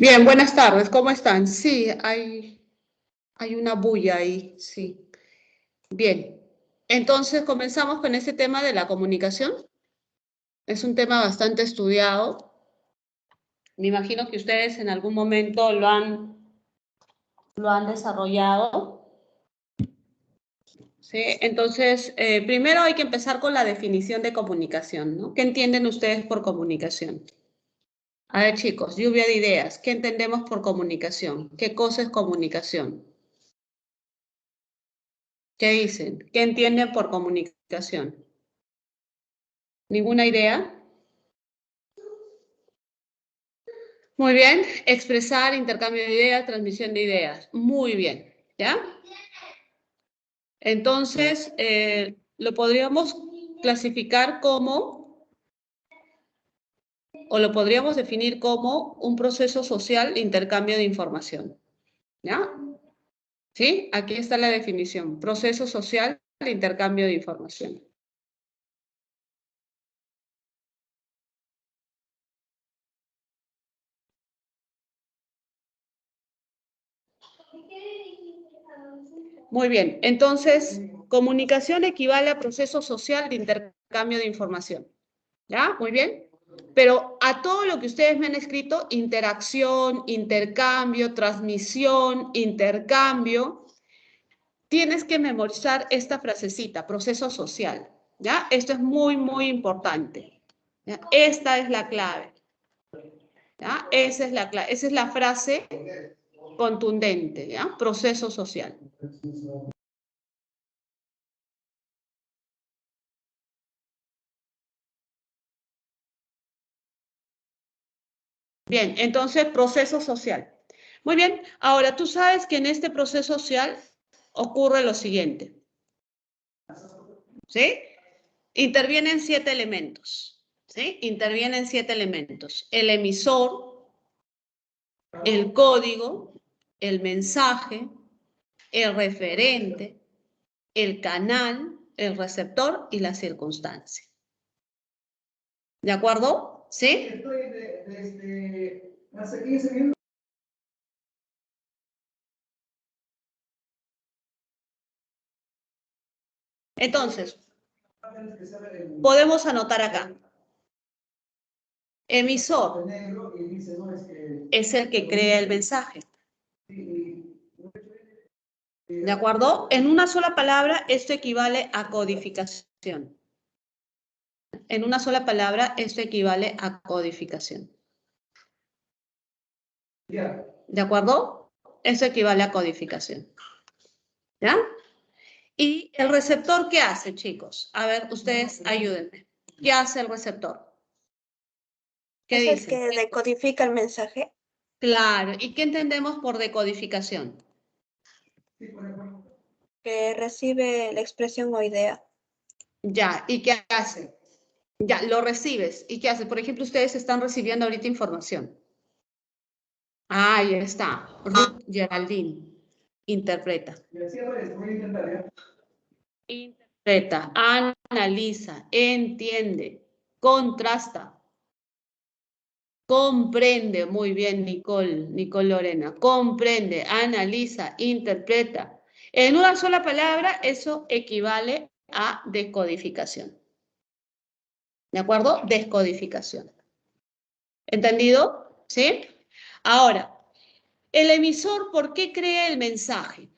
Bien, buenas tardes, ¿cómo están? Sí, hay una bulla ahí, sí. Bien, entonces comenzamos con este tema de la comunicación. Es un tema bastante estudiado. Me imagino que ustedes en algún momento lo han desarrollado, ¿sí? Entonces, primero hay que empezar con la definición de comunicación, ¿no? ¿Qué entienden ustedes por comunicación? A ver, chicos, lluvia de ideas. ¿Qué entendemos por comunicación? ¿Qué cosa es comunicación? ¿Qué dicen? ¿Qué entienden por comunicación? ¿Ninguna idea? Muy bien. Expresar, intercambio de ideas, transmisión de ideas. Muy bien. ¿Ya? Entonces, lo podríamos clasificar como, o lo podríamos definir como un proceso social de intercambio de información. ¿Ya? ¿Sí? Aquí está la definición. Proceso social de intercambio de información. Muy bien, entonces, comunicación equivale a proceso social de intercambio de información. ¿Ya? Muy bien. Pero a todo lo que ustedes me han escrito, interacción, intercambio, transmisión, intercambio, tienes que memorizar esta frasecita, proceso social. ¿Ya? Esto es muy, muy importante. ¿Ya? Esta es la clave. ¿Ya? Esa es la clave. Esa es la frase contundente. ¿Ya? Proceso social. Bien, entonces proceso social. Muy bien, ahora tú sabes que en este proceso social ocurre lo siguiente, ¿sí? Intervienen 7 elementos, ¿sí? Intervienen 7 elementos. El emisor, el código, el mensaje, el referente, el canal, el receptor y la circunstancia. ¿De acuerdo? ¿Sí? Estoy desde hace 15 minutos. Entonces, podemos anotar acá. Emisor es el que crea el mensaje. ¿De acuerdo? En una sola palabra, esto equivale a codificación. En una sola palabra, esto equivale a codificación. ¿De acuerdo? Eso equivale a codificación. ¿Ya? ¿Y el receptor qué hace, chicos? A ver, ustedes ayúdenme. ¿Qué hace el receptor? ¿Qué ¿Es el dicen? que decodifica el mensaje? Claro. ¿Y qué entendemos por decodificación? Que recibe la expresión o idea. Ya. ¿Y qué hace? Ya, lo recibes. ¿Y qué hace? Por ejemplo, ustedes están recibiendo ahorita información. Ahí está. Ruth Geraldine. Interpreta. Interpreta, analiza, entiende, contrasta, comprende. Muy bien, Nicole Lorena. Comprende, analiza, interpreta. En una sola palabra, eso equivale a descodificación. ¿De acuerdo? Descodificación. ¿Entendido? ¿Sí? Ahora, el emisor, ¿por qué crea el mensaje?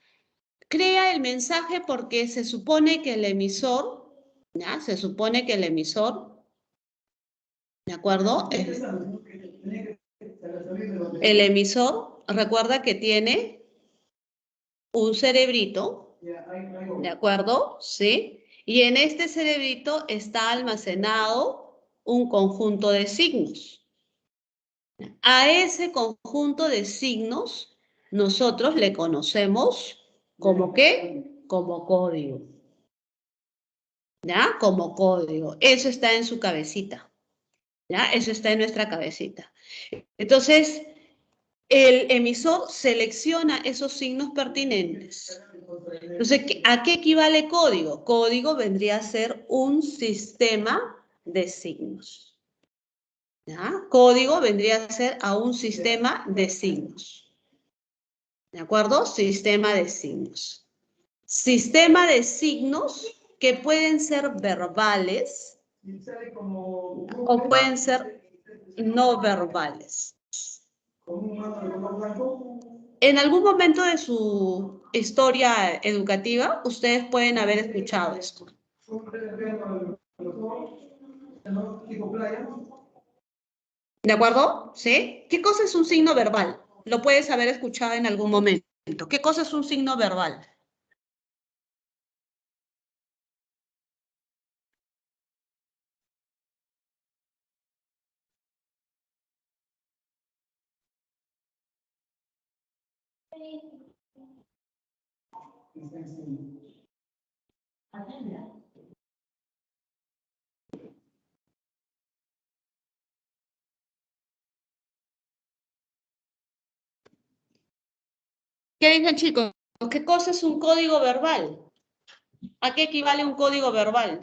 Crea el mensaje porque se supone que el emisor, ¿ya? Se supone que el emisor, ¿de acuerdo? El emisor, recuerda que tiene un cerebrito, ¿de acuerdo? ¿Sí? Y en este cerebrito está almacenado un conjunto de signos. A ese conjunto de signos nosotros le conocemos como ¿qué? Como código. ¿Ya? Como código. Eso está en su cabecita. ¿Ya? Eso está en nuestra cabecita. Entonces, el emisor selecciona esos signos pertinentes. Entonces, ¿a qué equivale código? Código vendría a ser un sistema de signos. ¿Ya? Código vendría a ser a un sistema de signos. ¿De acuerdo? Sistema de signos. Sistema de signos que pueden ser verbales o pueden ser no verbales. En algún momento de su historia educativa, ustedes pueden haber escuchado esto. ¿De acuerdo? ¿Sí? ¿Qué cosa es un signo verbal? Lo puedes haber escuchado en algún momento. ¿Qué cosa es un signo verbal? ¿Qué dicen, chicos? ¿Qué cosa es un código verbal? ¿A qué equivale un código verbal?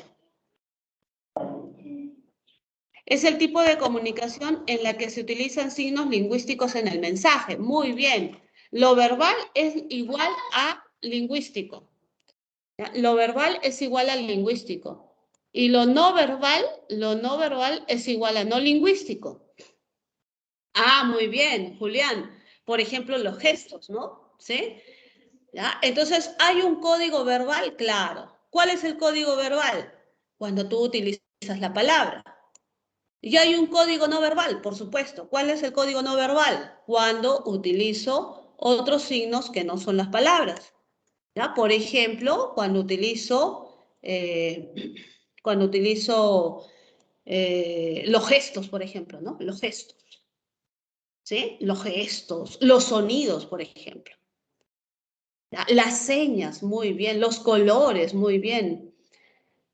Es el tipo de comunicación en la que se utilizan signos lingüísticos en el mensaje. Muy bien. Lo verbal es igual a lingüístico. ¿Ya? Lo verbal es igual al lingüístico. Y lo no verbal es igual a no lingüístico. Ah, muy bien, Julián. Por ejemplo, los gestos, ¿no? ¿Sí? ¿Ya? Entonces, ¿hay un código verbal? Claro. ¿Cuál es el código verbal? Cuando tú utilizas la palabra. Y hay un código no verbal, por supuesto. ¿Cuál es el código no verbal? Cuando utilizo otros signos que no son las palabras. ¿Ya? Por ejemplo, cuando utilizo los gestos, por ejemplo, ¿no? Los gestos. ¿Sí? Los gestos, los sonidos, por ejemplo. ¿Ya? Las señas, muy bien. Los colores, muy bien.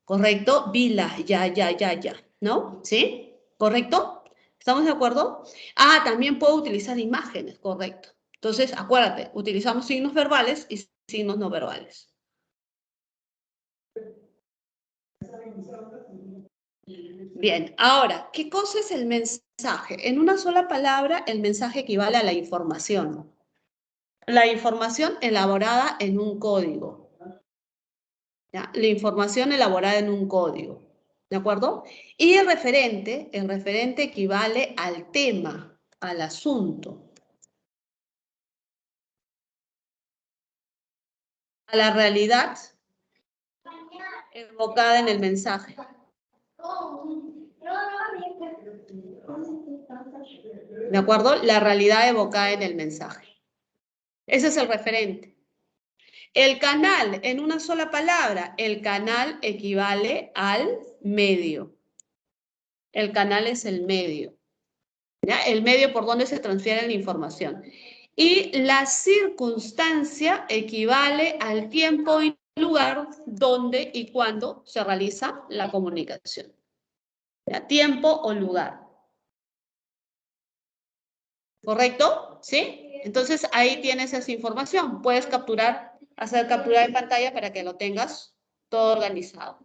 ¿Correcto? Vila, ya, ¿no? ¿Sí? ¿Correcto? ¿Estamos de acuerdo? Ah, también puedo utilizar imágenes, correcto. Entonces, acuérdate, utilizamos signos verbales y signos no verbales. Bien, ahora, ¿qué cosa es el mensaje? En una sola palabra, el mensaje equivale a la información. La información elaborada en un código. ¿Ya? La información elaborada en un código. ¿De acuerdo? Y el referente equivale al tema, al asunto, a la realidad evocada en el mensaje. ¿De acuerdo? La realidad evocada en el mensaje. Ese es el referente. El canal, en una sola palabra, el canal equivale al medio. El canal es el medio. ¿Ya? El medio por donde se transfiere la información. Y la circunstancia equivale al tiempo y lugar donde y cuándo se realiza la comunicación. ¿Ya? Tiempo o lugar. ¿Correcto? ¿Sí? Entonces ahí tienes esa información. Puedes hacer captura de pantalla para que lo tengas todo organizado.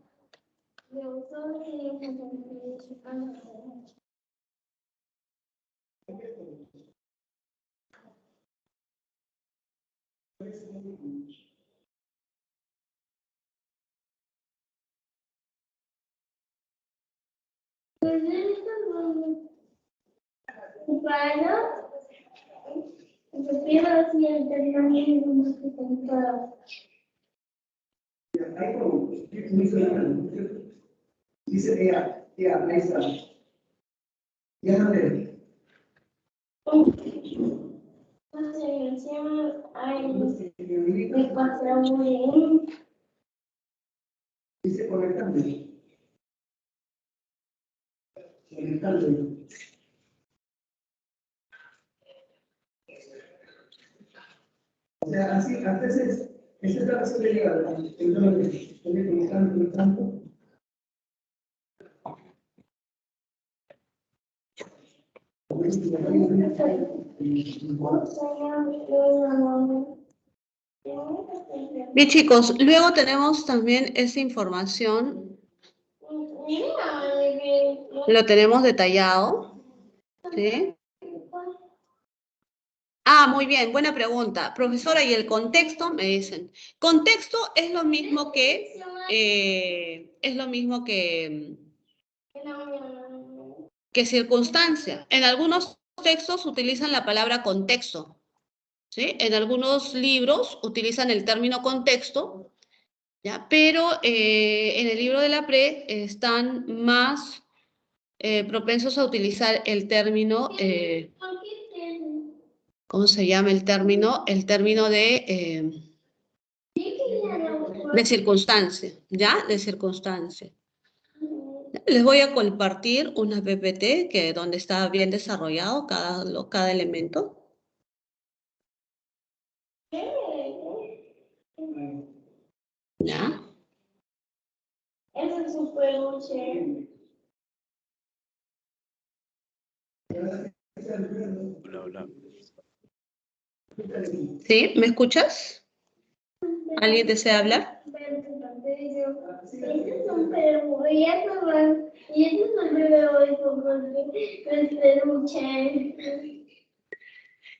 Dice ella, maestra. Ya no le. Dice conectando. Conectando. O sea, así, a veces, esa es la razón de llegar, entonces, conectando. Bien, chicos, luego tenemos también esa información, lo tenemos detallado. ¿Sí? Ah, muy bien, buena pregunta. Profesora, ¿y el contexto? Me dicen. Contexto es lo mismo que circunstancia. En algunos textos utilizan la palabra contexto, ¿sí? En algunos libros utilizan el término contexto, ¿ya? Pero en el libro de la PRE están más propensos a utilizar el término, ¿cómo se llama el término? El término de circunstancia, ¿ya? De circunstancia. Les voy a compartir una PPT donde está bien desarrollado cada elemento. ¿Ya? Eso es súper chévere. ¿Sí? ¿Me escuchas? ¿Alguien desea hablar?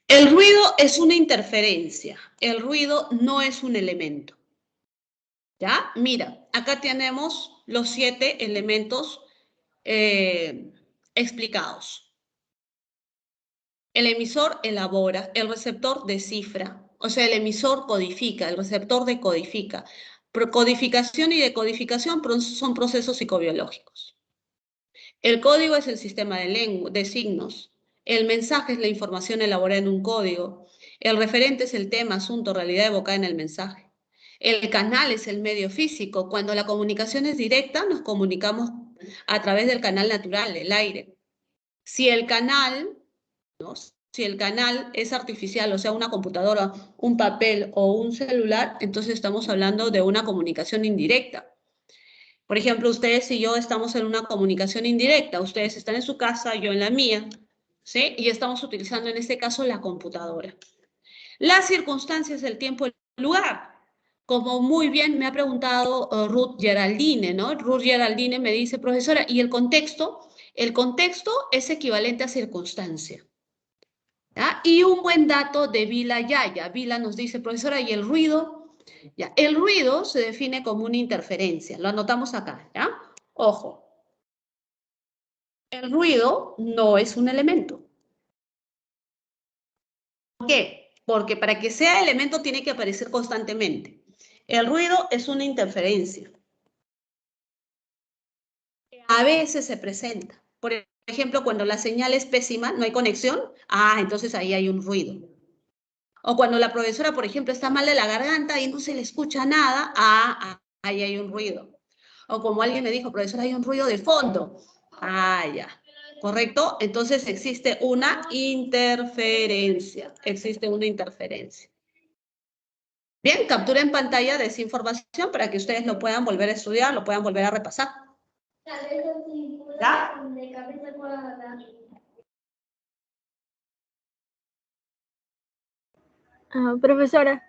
El ruido es una interferencia. El ruido no es un elemento. ¿Ya? Mira, acá tenemos los 7 elementos explicados. El emisor elabora, el receptor descifra, o sea, el emisor codifica, el receptor decodifica. Codificación y decodificación son procesos psicobiológicos. El código es el sistema de signos. El mensaje es la información elaborada en un código. El referente es el tema, asunto, realidad evocada en el mensaje. El canal es el medio físico. Cuando la comunicación es directa, nos comunicamos a través del canal natural, el aire. Si el canal, ¿no? Si el canal es artificial, o sea, una computadora, un papel o un celular, entonces estamos hablando de una comunicación indirecta. Por ejemplo, ustedes y yo estamos en una comunicación indirecta. Ustedes están en su casa, yo en la mía, ¿sí? Y estamos utilizando en este caso la computadora. Las circunstancias del tiempo y el lugar. Como muy bien me ha preguntado Ruth Geraldine, ¿no? Ruth Geraldine me dice, profesora, ¿y el contexto? El contexto es equivalente a circunstancia. ¿Ya? Y un buen dato de Vila Yaya. Vila nos dice, profesora, ¿y el ruido? ¿Ya? El ruido se define como una interferencia. Lo anotamos acá, ¿ya? Ojo. El ruido no es un elemento. ¿Por qué? Porque para que sea elemento tiene que aparecer constantemente. El ruido es una interferencia. A veces se presenta. Por ejemplo, cuando la señal es pésima, no hay conexión, entonces ahí hay un ruido. O cuando la profesora, por ejemplo, está mal de la garganta y no se le escucha nada, ahí hay un ruido. O como alguien me dijo, profesora, hay un ruido de fondo. Ya. ¿Correcto? Entonces existe una interferencia. Existe una interferencia. Bien, captura en pantalla de esa información para que ustedes lo puedan volver a estudiar, lo puedan volver a repasar. ¿Ya? Profesora,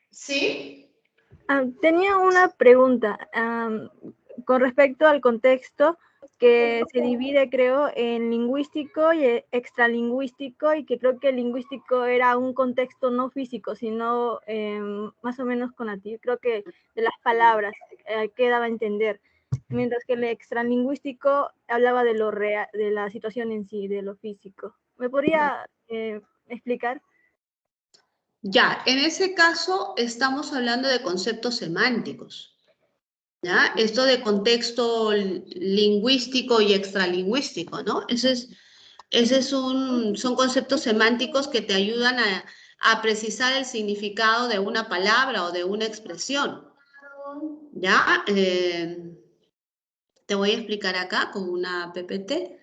Sí. tenía una pregunta con respecto al contexto que se divide, creo, en lingüístico y extralingüístico, y que creo que el lingüístico era un contexto no físico, sino más o menos conativo, creo que de las palabras que daba a entender, mientras que el extralingüístico hablaba de lo real, de la situación en sí, de lo físico. ¿Me podría explicar? Ya, en ese caso estamos hablando de conceptos semánticos, ¿ya? Esto de contexto lingüístico y extralingüístico, ¿no? Son conceptos semánticos que te ayudan a precisar el significado de una palabra o de una expresión, ¿ya? Te voy a explicar acá con una PPT.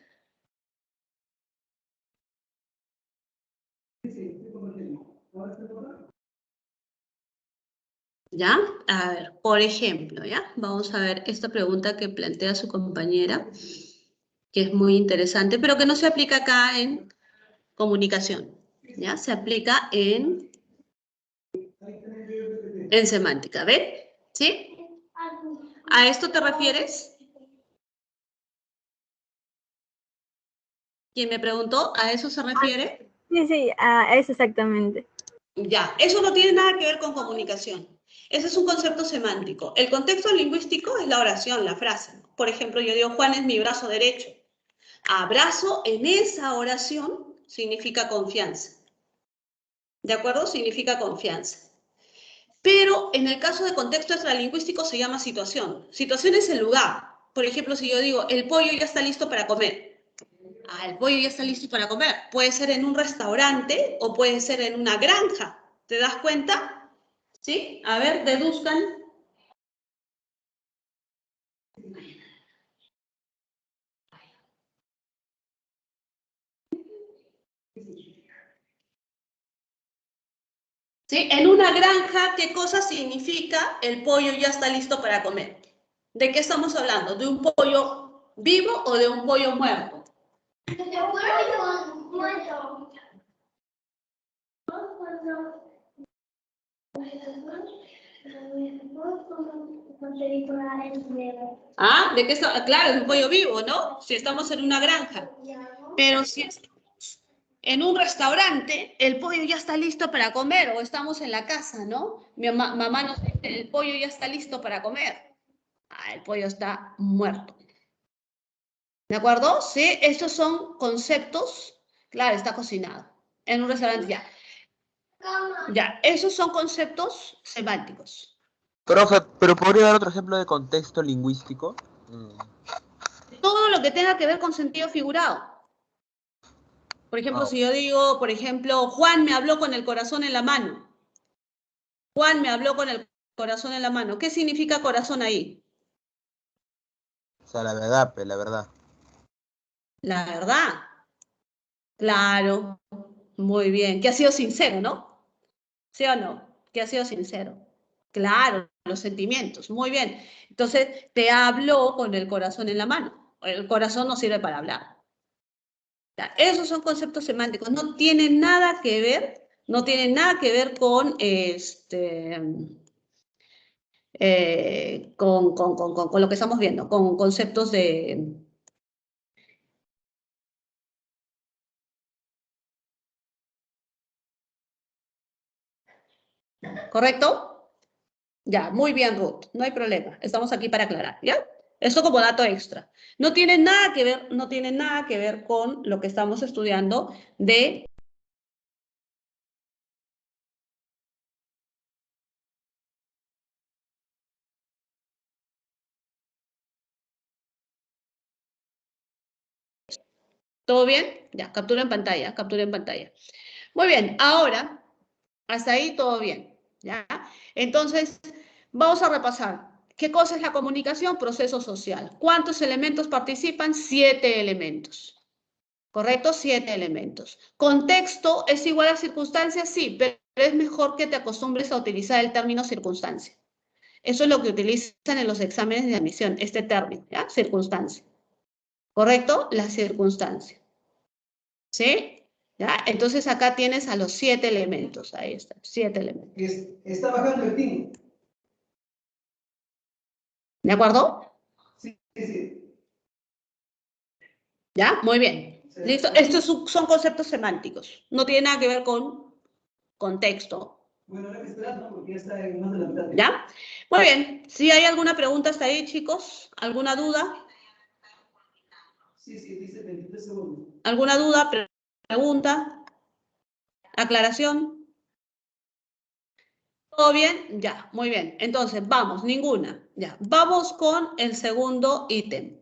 ¿Ya? A ver, por ejemplo, ¿ya? Vamos a ver esta pregunta que plantea su compañera, que es muy interesante, pero que no se aplica acá en comunicación, ¿ya? Se aplica en semántica, ¿ven? ¿Sí? ¿A esto te refieres? ¿Quién me preguntó? ¿A eso se refiere? Sí, sí, a eso exactamente. Ya, eso no tiene nada que ver con comunicación. Ese es un concepto semántico. El contexto lingüístico es la oración, la frase. Por ejemplo, yo digo, Juan es mi brazo derecho. Abrazo en esa oración significa confianza. ¿De acuerdo? Significa confianza. Pero en el caso de contexto extralingüístico se llama situación. Situación es el lugar. Por ejemplo, si yo digo, el pollo ya está listo para comer. Ah, el pollo ya está listo para comer. Puede ser en un restaurante o puede ser en una granja. ¿Te das cuenta? ¿Sí? A ver, deduzcan. ¿Sí? En una granja, ¿qué cosa significa el pollo ya está listo para comer? ¿De qué estamos hablando? ¿De un pollo vivo o de un pollo muerto? Ah, ¿de qué está? Claro, es un pollo vivo, ¿no? Si estamos en una granja. Pero si estamos en un restaurante, el pollo ya está listo para comer, o estamos en la casa, ¿no? Mi mamá nos dice, el pollo ya está listo para comer. Ah, el pollo está muerto. ¿De acuerdo? Sí, estos son conceptos. Claro, está cocinado. En un restaurante ya. Ya, esos son conceptos semánticos. Profe, pero ¿podría dar otro ejemplo de contexto lingüístico? Todo lo que tenga que ver con sentido figurado. Por ejemplo, si yo digo, por ejemplo, Juan me habló con el corazón en la mano. Juan me habló con el corazón en la mano. ¿Qué significa corazón ahí? O sea, la verdad, pues, la verdad. La verdad. Claro. Muy bien. Que ha sido sincero, ¿no? ¿Sí o no? Que ha sido sincero. Claro, los sentimientos. Muy bien. Entonces, te habló con el corazón en la mano. El corazón no sirve para hablar. Ya, esos son conceptos semánticos. No tienen nada que ver, no tienen nada que ver con con lo que estamos viendo, con conceptos de... ¿Correcto? Ya, muy bien, Ruth. No hay problema. Estamos aquí para aclarar, ¿ya? Esto como dato extra. No tiene nada que ver, no tiene nada que ver con lo que estamos estudiando de... ¿Todo bien? Ya, captura en pantalla, captura en pantalla. Muy bien, ahora, hasta ahí todo bien, ¿ya? Entonces, vamos a repasar. ¿Qué cosa es la comunicación? Proceso social. ¿Cuántos elementos participan? 7 elementos. ¿Correcto? 7 elementos. ¿Contexto es igual a circunstancia? Sí, pero es mejor que te acostumbres a utilizar el término circunstancia. Eso es lo que utilizan en los exámenes de admisión, este término, ¿ya? Circunstancia. ¿Correcto? La circunstancia. ¿Sí? ¿Ya? Entonces acá tienes a los 7 elementos. Ahí está, 7 elementos. Está bajando el ping. ¿De acuerdo? Sí, sí, sí. ¿Ya? Muy bien. ¿Listo? Estos son conceptos semánticos. No tiene nada que ver con contexto. Bueno, ahora que esperar, ¿no? Porque ya está en más de la mitad. ¿Ya? Muy bien. Si hay alguna pregunta hasta ahí, chicos, ¿alguna duda? Sí, sí, dice 23 segundos. ¿Alguna duda, pregunta, aclaración? ¿Todo bien? Ya, muy bien. Entonces, vamos, ninguna. Ya, vamos con el segundo ítem.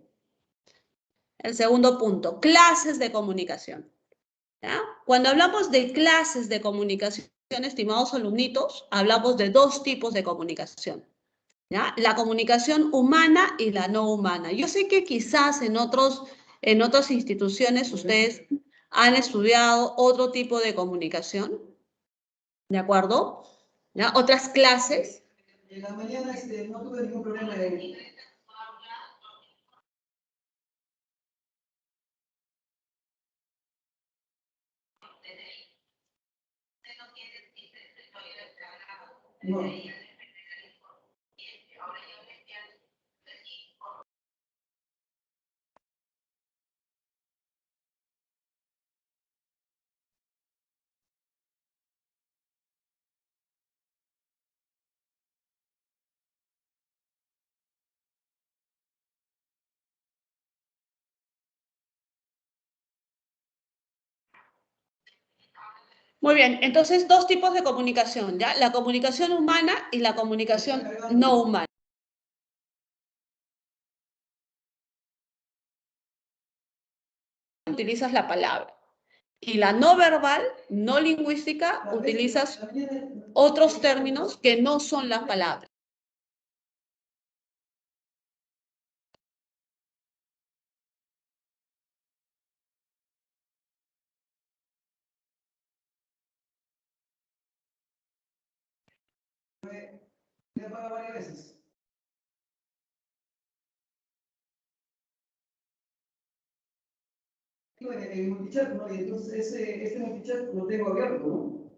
El segundo punto, clases de comunicación. ¿Ya? Cuando hablamos de clases de comunicación, estimados alumnitos, hablamos de 2 tipos de comunicación. ¿Ya? La comunicación humana y la no humana. Yo sé que quizás en otras instituciones ustedes han estudiado otro tipo de comunicación, ¿de acuerdo? ¿Ya? Otras clases. En la mañana no tuve ningún problema de... No. Muy bien, entonces dos tipos de comunicación, ¿ya? La comunicación humana y la comunicación no humana. Utilizas la palabra. Y la no verbal, no lingüística, utilizas otros términos que no son las palabras. Me ha pagado varias veces. Bueno, el multichat, ¿no? Y entonces ese multichat lo tengo abierto, ¿no?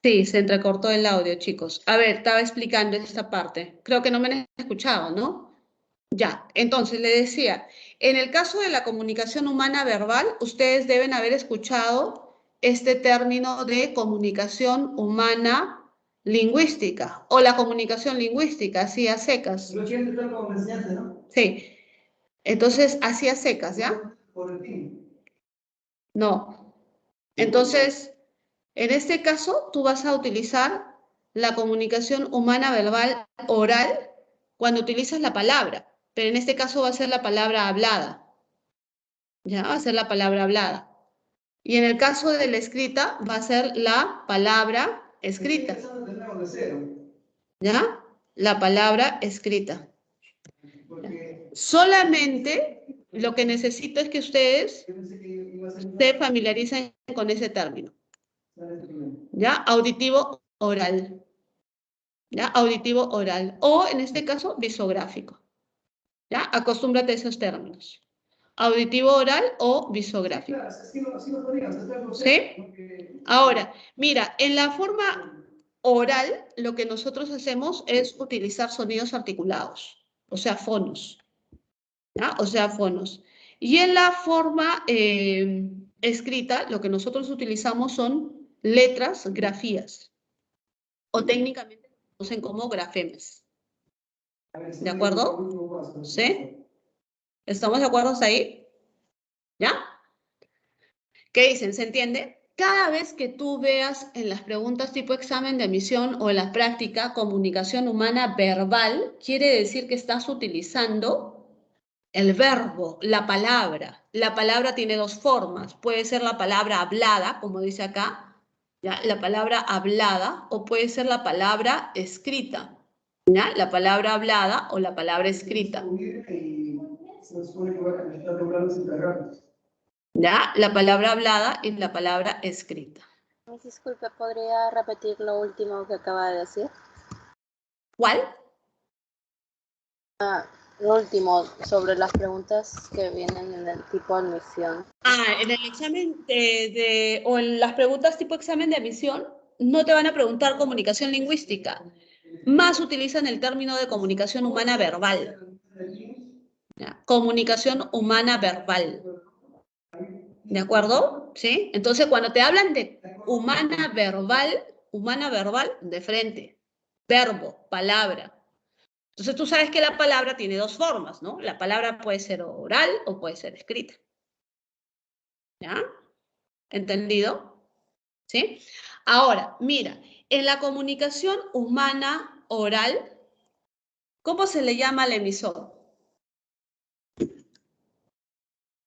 Sí, se entrecortó el audio, chicos. A ver, estaba explicando esta parte. Creo que no me han escuchado, ¿no? Ya, entonces le decía, en el caso de la comunicación humana verbal, ustedes deben haber escuchado este término de comunicación humana lingüística o la comunicación lingüística, así a secas. Lo siento, tal como me enseñaste, ¿no? Sí, entonces así a secas, ¿ya? Por el fin. No. Entonces, en este caso, tú vas a utilizar la comunicación humana verbal oral cuando utilizas la palabra, pero en este caso va a ser la palabra hablada, ¿ya? Va a ser la palabra hablada. Y en el caso de la escrita, va a ser la palabra escrita, Empezando de nuevo de cero. ¿ya? La palabra escrita. Porque Solamente lo que necesito es que ustedes yo pensé que iba a ser se familiaricen con ese término, ¿ya? Auditivo oral. ¿Ya? Auditivo oral o en este caso visográfico. ¿Ya? Acostúmbrate a esos términos. Auditivo oral o visográfico. Claro, así lo podrías hacerlo. ¿Sí? Ahora, mira, en la forma oral lo que nosotros hacemos es utilizar sonidos articulados, o sea, fonos. ¿Ya? O sea, fonos. Y en la forma escrita lo que nosotros utilizamos son letras, grafías, o técnicamente se conocen como grafemas. ¿De acuerdo? ¿Sí? ¿Estamos de acuerdo hasta ahí? ¿Ya? ¿Qué dicen? ¿Se entiende? Cada vez que tú veas en las preguntas tipo examen de admisión o en la práctica comunicación humana verbal, quiere decir que estás utilizando el verbo, la palabra. La palabra tiene dos formas. Puede ser la palabra hablada, como dice acá, ¿ya? La palabra hablada, o puede ser la palabra escrita, ¿ya? La palabra hablada o la palabra escrita. ¿Ya? La palabra hablada y la palabra escrita. Disculpe, ¿podría repetir lo último que acaba de decir? ¿Cuál? Lo último, sobre las preguntas que vienen en el tipo de admisión. En el examen o en las preguntas tipo examen de admisión, no te van a preguntar comunicación lingüística. Más utilizan el término de comunicación humana verbal. ¿Ya? Comunicación humana verbal. ¿De acuerdo? ¿Sí? Entonces, cuando te hablan de humana verbal, de frente. Verbo, palabra. Entonces, tú sabes que la palabra tiene dos formas, ¿no? La palabra puede ser oral o puede ser escrita. ¿Ya? ¿Entendido? ¿Sí? Ahora, mira, en la comunicación humana oral, ¿cómo se le llama al emisor?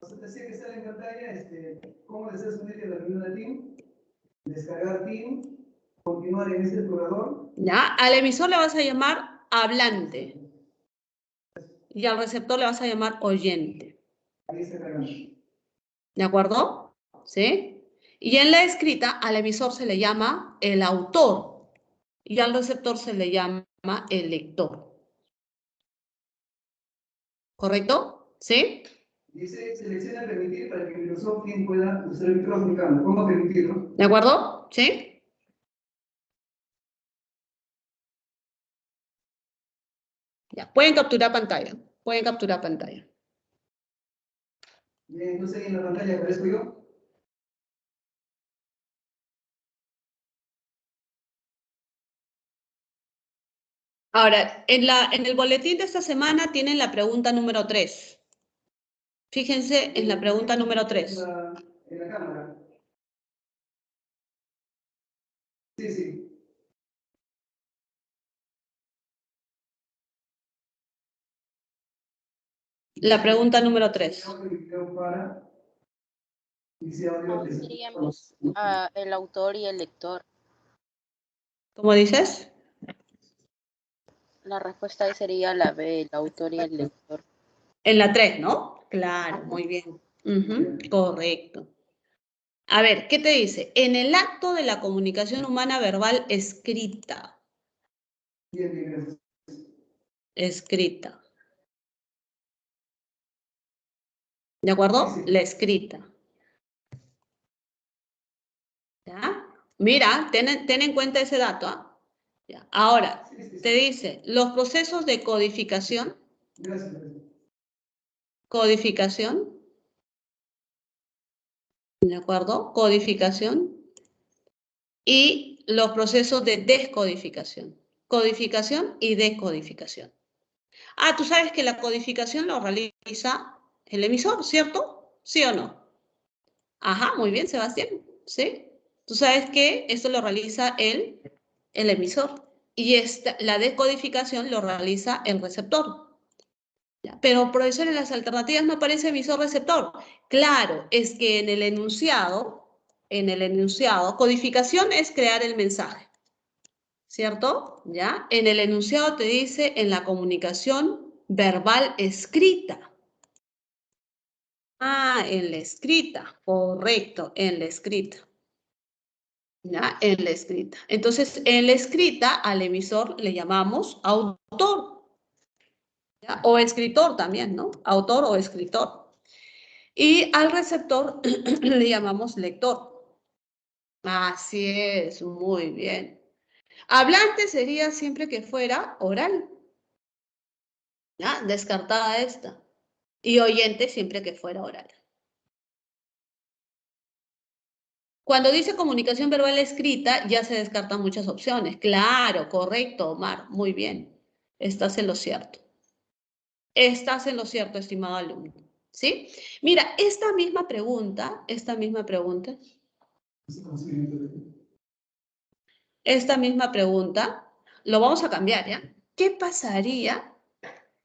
Entonces decía que sale en pantalla, cómo deseas unirte a la reunión de Team, descargar Team, continuar en este explorador. ¿Ya? Al emisor le vas a llamar hablante y al receptor le vas a llamar oyente. Ahí está cargando. ¿De acuerdo? ¿Sí? Y en la escrita, al emisor se le llama el autor y al receptor se le llama el lector. ¿Correcto? ¿Sí? Dice, selecciona permitir para que Microsoft Teams pueda usar el micrófono y cámara. ¿Cómo permitirlo? ¿De acuerdo? ¿Sí? Ya, pueden capturar pantalla. Pueden capturar pantalla. Bien, entonces ahí en la pantalla aparezco yo. Ahora, en el boletín de esta semana tienen la pregunta número 3. Fíjense en la pregunta número 3. En la cámara. Sí, sí. La pregunta número 3. Ahí seríamos el autor y el lector. ¿Cómo dices? La respuesta ahí sería la B, el autor y el lector. En la 3, ¿no? Claro, muy bien. Correcto. A ver, ¿qué te dice? En el acto de la comunicación humana verbal escrita. Bien, bien, gracias. Escrita. ¿De acuerdo? Sí, sí. La escrita. ¿Ya? Mira, ten en cuenta ese dato. ¿Ah? Ya. Ahora, Sí, sí, sí. te dice, los procesos de codificación. Gracias, gracias. Codificación. ¿De acuerdo? Codificación. Y los procesos de descodificación. Codificación y decodificación. Tú sabes que la codificación lo realiza el emisor, ¿cierto? ¿Sí o no? Ajá, muy bien, Sebastián. ¿Sí? Tú sabes que esto lo realiza el emisor y la decodificación lo realiza el receptor. ¿Ya? Pero, profesor, en las alternativas no aparece emisor-receptor. Claro, es que en el enunciado, codificación es crear el mensaje, ¿cierto? ¿Ya? En el enunciado te dice en la comunicación verbal escrita. En la escrita, correcto, en la escrita. ¿Ya? En la escrita. Entonces, en la escrita al emisor le llamamos autor, ¿ya? O escritor también, ¿no? Autor o escritor. Y al receptor le llamamos lector. Así es, muy bien. Hablante sería siempre que fuera oral, ¿ya? Descartada esta. Y oyente siempre que fuera oral. Cuando dice comunicación verbal escrita, ya se descartan muchas opciones. Claro, correcto, Omar, muy bien. Estás en lo cierto. Estás en lo cierto, estimado alumno. ¿Sí? Mira, esta misma pregunta, lo vamos a cambiar, ¿ya? ¿Qué pasaría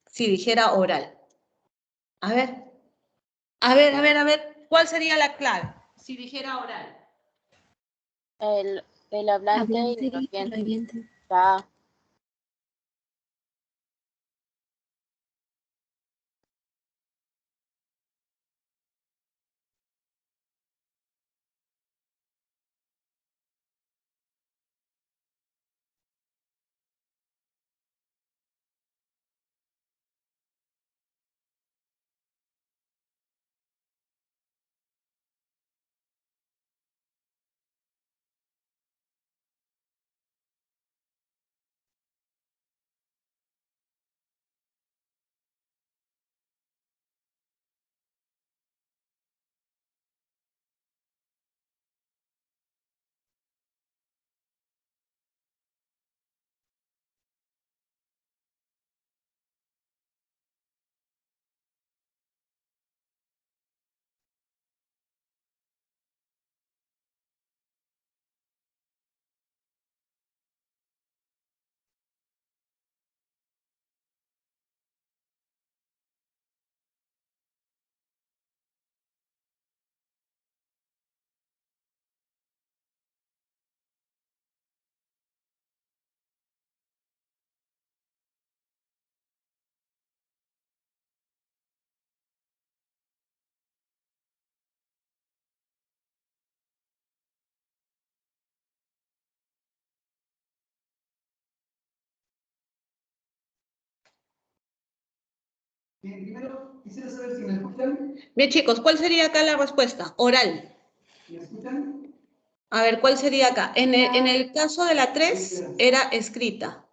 si dijera oral? A ver, ¿cuál sería la clave si dijera oral? El hablante y Hablante el y el oyente. oyente. Ya. Bien, primero quisiera saber si me escuchan. Bien, chicos, ¿cuál sería acá la respuesta? Oral. ¿Me escuchan? A ver, ¿cuál sería acá? En el caso de la 3, era escrita.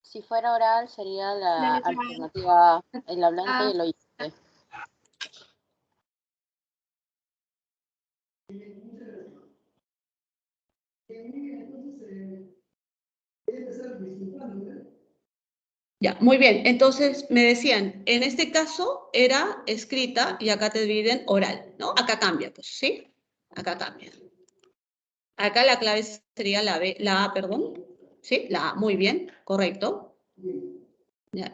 Si fuera oral, sería la La letra A. alternativa A, el hablante y el oyente. Ya, muy bien. Entonces, me decían, en este caso era escrita y acá te dividen oral, ¿no? Acá cambia, pues, ¿sí? Acá cambia. Acá la clave sería la B, la A, perdón. ¿Sí? La A, muy bien, correcto. Ya,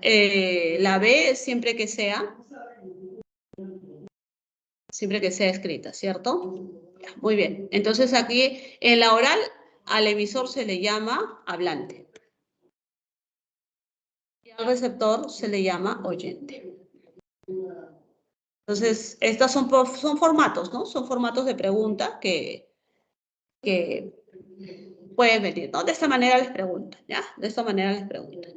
la B es siempre que sea escrita, ¿cierto? Ya, muy bien. Entonces aquí en la oral al emisor se le llama hablante. Y al receptor se le llama oyente. Entonces, estas son formatos, ¿no? Son formatos de pregunta que pueden venir, ¿no? De esta manera les preguntan, ¿ya? De esta manera les preguntan.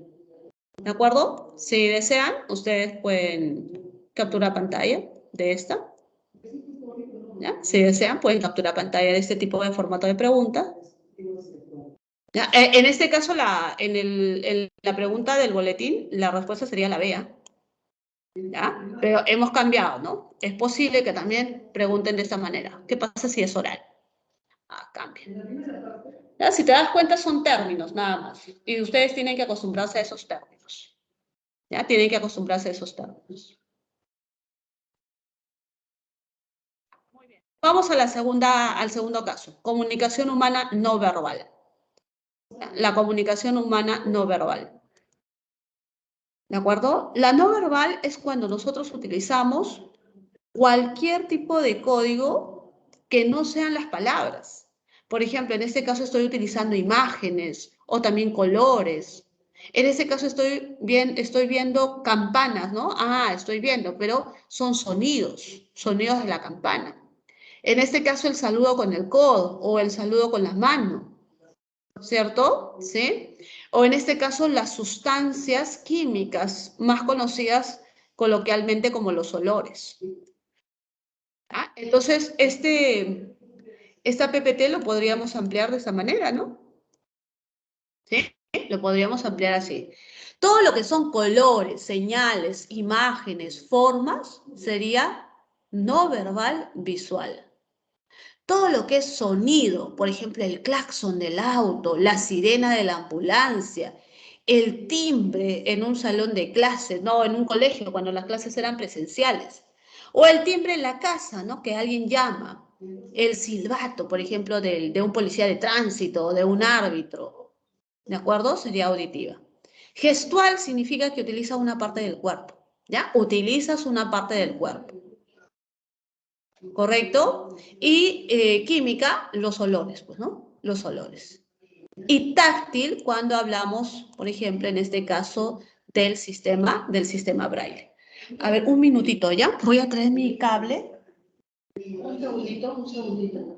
¿De acuerdo? Si desean, ustedes pueden capturar pantalla de esta. ¿Ya? Si desean, pueden capturar pantalla de este tipo de formato de pregunta. ¿Ya? En este caso, en la pregunta del boletín, la respuesta sería la B, ¿ya? Pero hemos cambiado, ¿no? Es posible que también pregunten de esta manera. ¿Qué pasa si es oral? Ah, cambia. ¿Ya? Si te das cuenta, son términos, nada más. Y ustedes tienen que acostumbrarse a esos términos. ¿Ya? Tienen que acostumbrarse a esos términos. Muy bien. Vamos a al segundo caso. Comunicación humana no verbal. La comunicación humana no verbal. ¿De acuerdo? La no verbal es cuando nosotros utilizamos cualquier tipo de código que no sean las palabras. Por ejemplo, en este caso estoy utilizando imágenes o también colores. En este caso estoy viendo campanas, ¿no? Ah, estoy viendo, pero son sonidos de la campana. En este caso el saludo con el codo o el saludo con las manos, ¿cierto? ¿Sí? O en este caso las sustancias químicas más conocidas coloquialmente como los olores. ¿Ah? Entonces, esta PPT lo podríamos ampliar de esta manera, ¿no? ¿Sí? Lo podríamos ampliar así. Todo lo que son colores, señales, imágenes, formas, sería no verbal visual. Todo lo que es sonido, por ejemplo, el claxon del auto, la sirena de la ambulancia, el timbre en un salón de clases, no, en un colegio, cuando las clases eran presenciales, o el timbre en la casa, ¿no? Que alguien llama, el silbato, por ejemplo, de un policía de tránsito o de un árbitro, ¿de acuerdo? Sería auditiva. Gestual significa que utiliza una parte del cuerpo, ¿ya? Utilizas una parte del cuerpo. ¿Correcto? Y química, los olores, pues, ¿no? Los olores. Y táctil cuando hablamos, por ejemplo, en este caso, del sistema Braille. A ver, un minutito, ¿ya? Voy a traer mi cable. Un segundito, un segundito.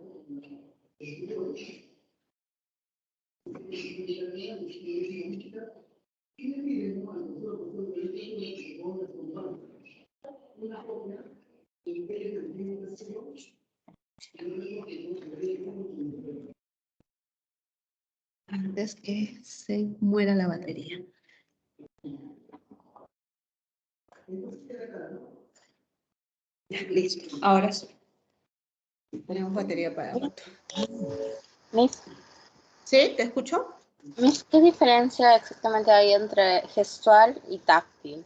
Antes que se muera la batería. Ya, listo. Ahora sí. Tenemos batería para rato. Miss, ¿Sí? ¿Te escucho? Miss, ¿qué diferencia exactamente hay entre gestual y táctil?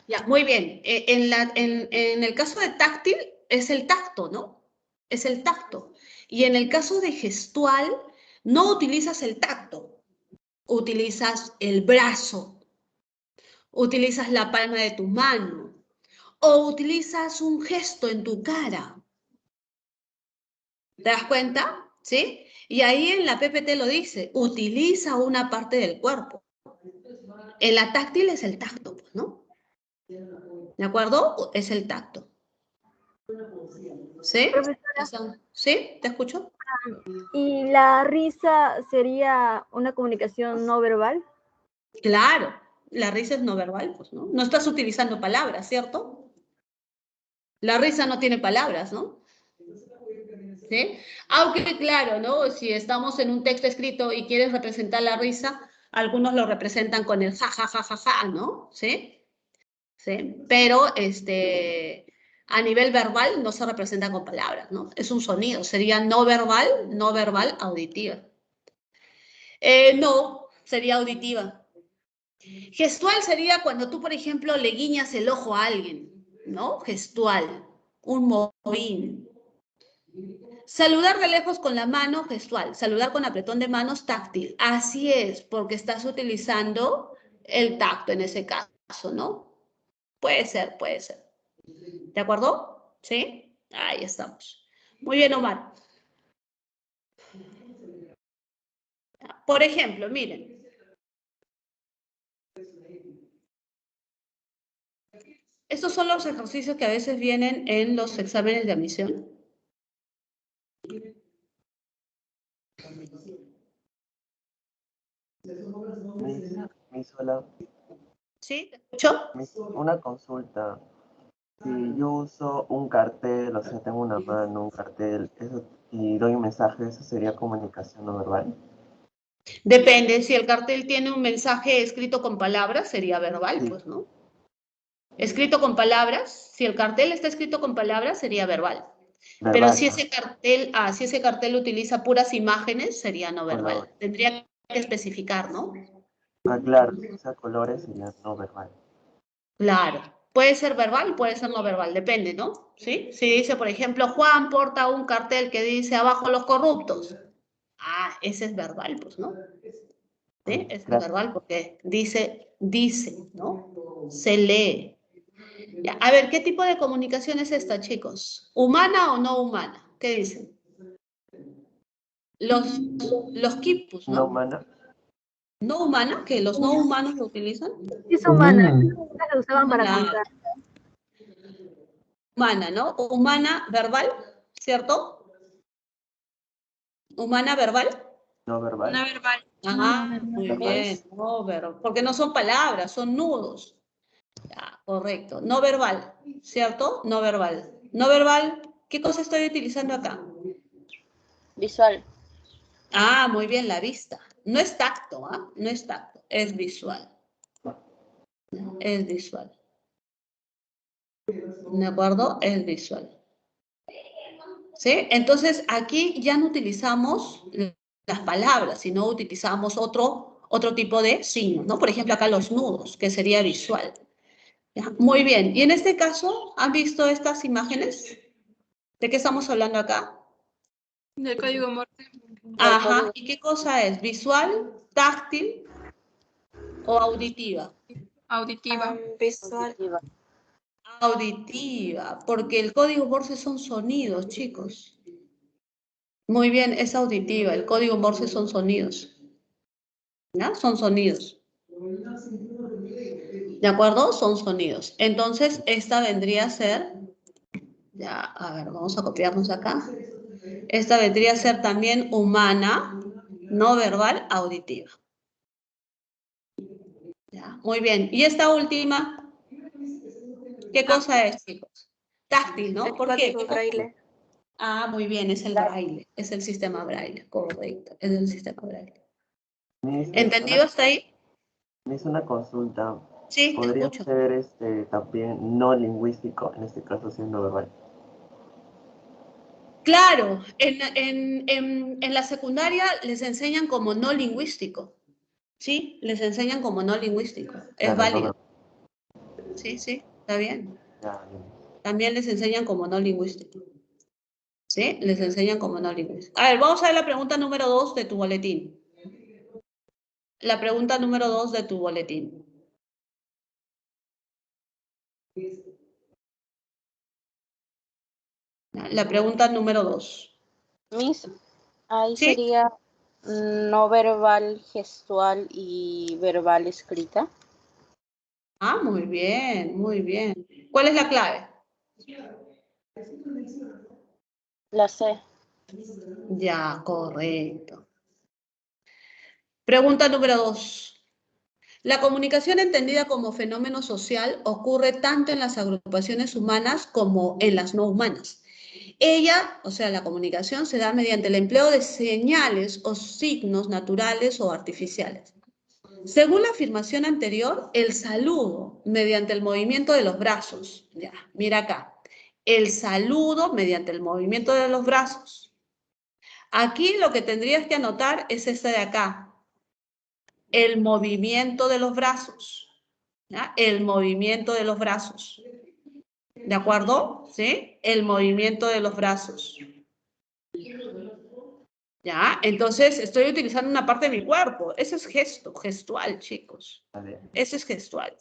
Ya, muy bien. En el caso de táctil es el tacto, ¿no? Es el tacto. Y en el caso de gestual, no utilizas el tacto, utilizas el brazo, utilizas la palma de tu mano o utilizas un gesto en tu cara. ¿Te das cuenta? ¿Sí? Y ahí en la PPT lo dice, utiliza una parte del cuerpo. En la táctil es el tacto, ¿no? ¿De acuerdo? Es el tacto. ¿Sí? Profesora, ¿Sí? ¿Te escucho? ¿y la risa sería una comunicación no verbal? Claro, La risa es no verbal, pues, ¿no? No estás utilizando palabras, ¿cierto? La risa no tiene palabras, ¿no? ¿Sí? Aunque, claro, ¿no? Si estamos en un texto escrito y quieres representar la risa, algunos lo representan con el ja, ja, ja, ja, ja, ¿no? ¿Sí? ¿Sí? Pero, a nivel verbal no se representa con palabras, ¿no? Es un sonido, sería no verbal, auditiva. No, sería auditiva. Gestual sería cuando tú, por ejemplo, le guiñas el ojo a alguien, ¿no? Gestual, un mohín. Saludar de lejos con la mano, gestual. Saludar con apretón de manos, táctil. Así es, porque estás utilizando el tacto en ese caso, ¿no? Puede ser, puede ser. ¿De acuerdo? ¿Sí? Ahí estamos. Muy bien, Omar. Por ejemplo, miren. Estos son los ejercicios que a veces vienen en los exámenes de admisión. Hola. ¿Sí? ¿Te escucho? Una consulta. Si yo uso un cartel, o sea, tengo una mano, un cartel, y doy un mensaje, ¿eso sería comunicación no verbal? Depende, si el cartel tiene un mensaje escrito con palabras, sería verbal, Sí. pues, ¿no? Escrito con palabras, si el cartel está escrito con palabras, sería verbal. Pero Verbal, si ese cartel utiliza puras imágenes, sería no verbal. color. Tendría que especificar, ¿no? Ah, claro, si usa colores sería no verbal. Claro. Puede ser verbal, puede ser no verbal, depende, ¿no? ¿Sí? Si dice, por ejemplo, Juan porta un cartel que dice abajo los corruptos. Ah, ese es verbal, pues, ¿no? ¿Sí? Ese es Gracias. verbal porque dice, ¿no? Se lee. Ya, a ver, ¿qué tipo de comunicación es esta, chicos? ¿Humana o no humana? ¿Qué dicen? Los quipus, No ¿no? humana. ¿No humana? ¿Que los no humanos lo utilizan? Es humana, las usaban para La contar. humana, ¿no? Humana verbal, ¿cierto? Humana verbal. No verbal. No verbal. Ah, muy Verbal. bien, no verbal, porque no son palabras, son nudos. Ya, correcto. No verbal, ¿cierto? No verbal. No verbal, ¿qué cosa estoy utilizando acá? Visual. Ah, muy bien, la vista. No es tacto, ¿ah? No es tacto, es visual. Es visual. ¿De acuerdo? Es visual. ¿Sí? Entonces, aquí ya no utilizamos las palabras, sino utilizamos otro tipo de signos, ¿no? Por ejemplo, acá los nudos, que sería visual. ¿Ya? Muy bien. Y en este caso, ¿han visto estas imágenes? ¿De qué estamos hablando acá? Del código Morse. Ajá. ¿Y qué cosa es? ¿Visual, táctil o auditiva? Auditiva. Visual. Auditiva, porque el código Morse son sonidos, chicos. Muy bien, es auditiva. El código Morse son sonidos. ¿Ya? Son sonidos. ¿De acuerdo? Son sonidos. Entonces, esta vendría a ser, ya, a ver, vamos a copiarnos acá. Esta vendría a ser también humana, no verbal, auditiva. Ya, muy bien. Y esta última, ¿qué cosa es, chicos? Táctil, ¿no? ¿Por qué? Código braille. Ah, muy bien, es el braille, es el sistema braille, correcto, es el sistema braille. ¿Entendido hasta ahí? Me hizo una consulta. Sí, te ¿Podría escucho. ser también no lingüístico, en este caso siendo verbal? Claro, en la secundaria les enseñan como no lingüístico, ¿sí? Les enseñan como no lingüístico, es Claro, no válido. verbal. Sí, sí, está bien. Ya, bien. También les enseñan como no lingüístico, ¿sí? Les enseñan como no lingüístico. A ver, vamos a ver la pregunta número 2 de tu boletín. La pregunta número 2 de tu boletín. La pregunta número 2. Miss, ahí ¿Sí? sería no verbal gestual y verbal escrita. Ah, muy bien, muy bien. ¿Cuál es la clave? La C. Ya, correcto. Pregunta número 2. La comunicación entendida como fenómeno social ocurre tanto en las agrupaciones humanas como en las no humanas. Ella, o sea, la comunicación se da mediante el empleo de señales o signos naturales o artificiales. Según la afirmación anterior, el saludo mediante el movimiento de los brazos. Ya, mira acá. El saludo mediante el movimiento de los brazos. Aquí lo que tendrías que anotar es este de acá. El movimiento de los brazos. ¿Ya? El movimiento de los brazos. ¿De acuerdo? ¿Sí? El movimiento de los brazos. ¿Ya? Entonces, estoy utilizando una parte de mi cuerpo. Ese es gesto, gestual, chicos. Vale. Ese es gestual.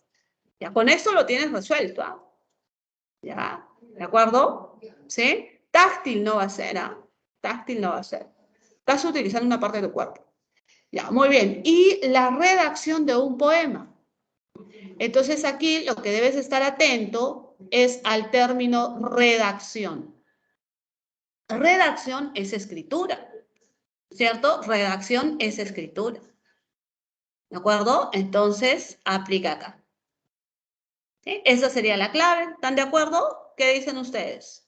Ya, con esto lo tienes resuelto. ¿Ah? ¿Ya? ¿De acuerdo? ¿Sí? Táctil no va a ser, ¿ah? Táctil no va a ser. Estás utilizando una parte de tu cuerpo. Ya, muy bien. Y la redacción de un poema. Entonces aquí lo que debes estar atento es al término redacción. Redacción es escritura, ¿cierto? Redacción es escritura. ¿De acuerdo? Entonces, aplica acá. ¿Sí? Esa sería la clave. ¿Están de acuerdo? ¿Qué dicen ustedes?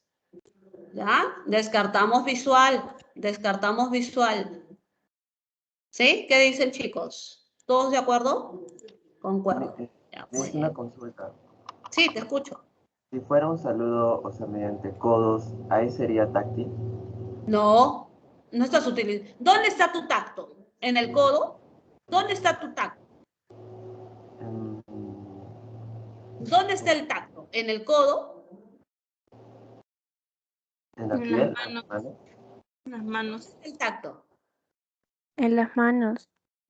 ¿Ya? Descartamos visual. Descartamos visual. ¿Sí? ¿Qué dicen, chicos? ¿Todos de acuerdo? Concuerdo. Ya, muy Es una bien. consulta. Sí, te escucho. Si fuera un saludo, o sea, mediante codos, ahí sería táctil. No, no estás utilizando. ¿Dónde está tu tacto? ¿En el codo? ¿Dónde está tu tacto? En, ¿Dónde está el tacto? ¿En el codo? en la En piel, las manos. ¿vale? En las manos. El tacto. En las manos.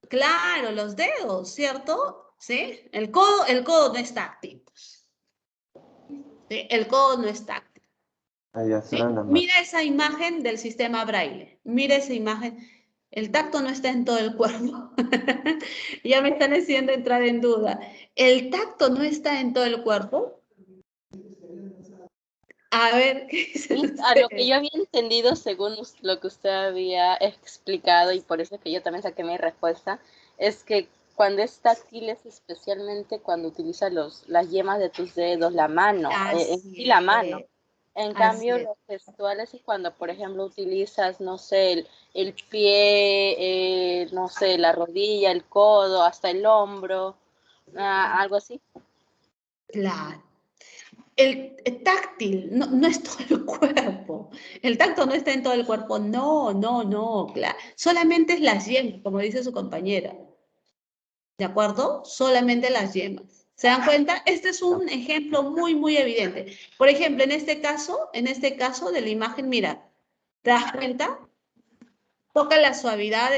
Claro, los dedos, ¿cierto? ¿Sí? El codo no es táctil. ¿Sí? El codo no es táctil. Ahí ya ¿Sí? serán las manos. Mira esa imagen del sistema Braille. Mira esa imagen. El tacto no está en todo el cuerpo. Ya me están haciendo entrar en duda. ¿El tacto no está en todo el cuerpo? A ver, ¿qué dicen Sí, a lo que ustedes? yo había entendido según lo que usted había explicado, y por eso es que yo también saqué mi respuesta, es que cuando es táctil es especialmente cuando utilizas las yemas de tus dedos, la mano, en sí Así la mano. es, En así cambio, es. los gestuales es cuando, por ejemplo, utilizas, no sé, el pie, no sé, la rodilla, el codo, hasta el hombro, algo así. Claro. El táctil no es todo el cuerpo. El tacto no está en todo el cuerpo. No, no, no, claro. Solamente es las yemas, como dice su compañera. ¿De acuerdo? Solamente las yemas. ¿Se dan cuenta? Este es un ejemplo muy, muy evidente. Por ejemplo, en este caso de la imagen, mira, ¿te das cuenta? Toca la suavidad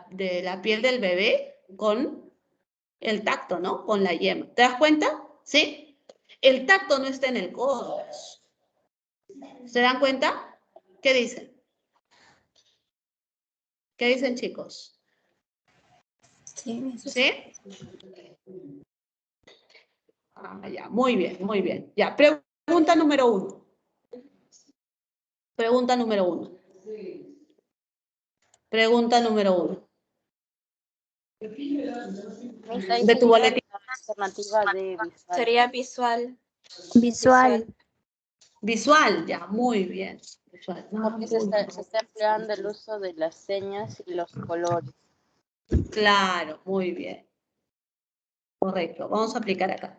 de la piel del bebé con el tacto, ¿no? Con la yema. ¿Te das cuenta? ¿Sí? El tacto no está en el codo. ¿Se dan cuenta? ¿Qué dicen? ¿Qué dicen, chicos? Sí, ¿Sí? Ah, ya, muy bien, muy bien. Ya, pregunta número 1. Pregunta número 1. Pregunta número 1. Ahí De tu sería boletín. la alternativa de visual. sería visual. Visual. Visual, ya, muy bien. Visual. Ah, Porque muy bien. se está empleando el uso de las señas y los colores. Claro, muy bien. Correcto. Vamos a aplicar acá.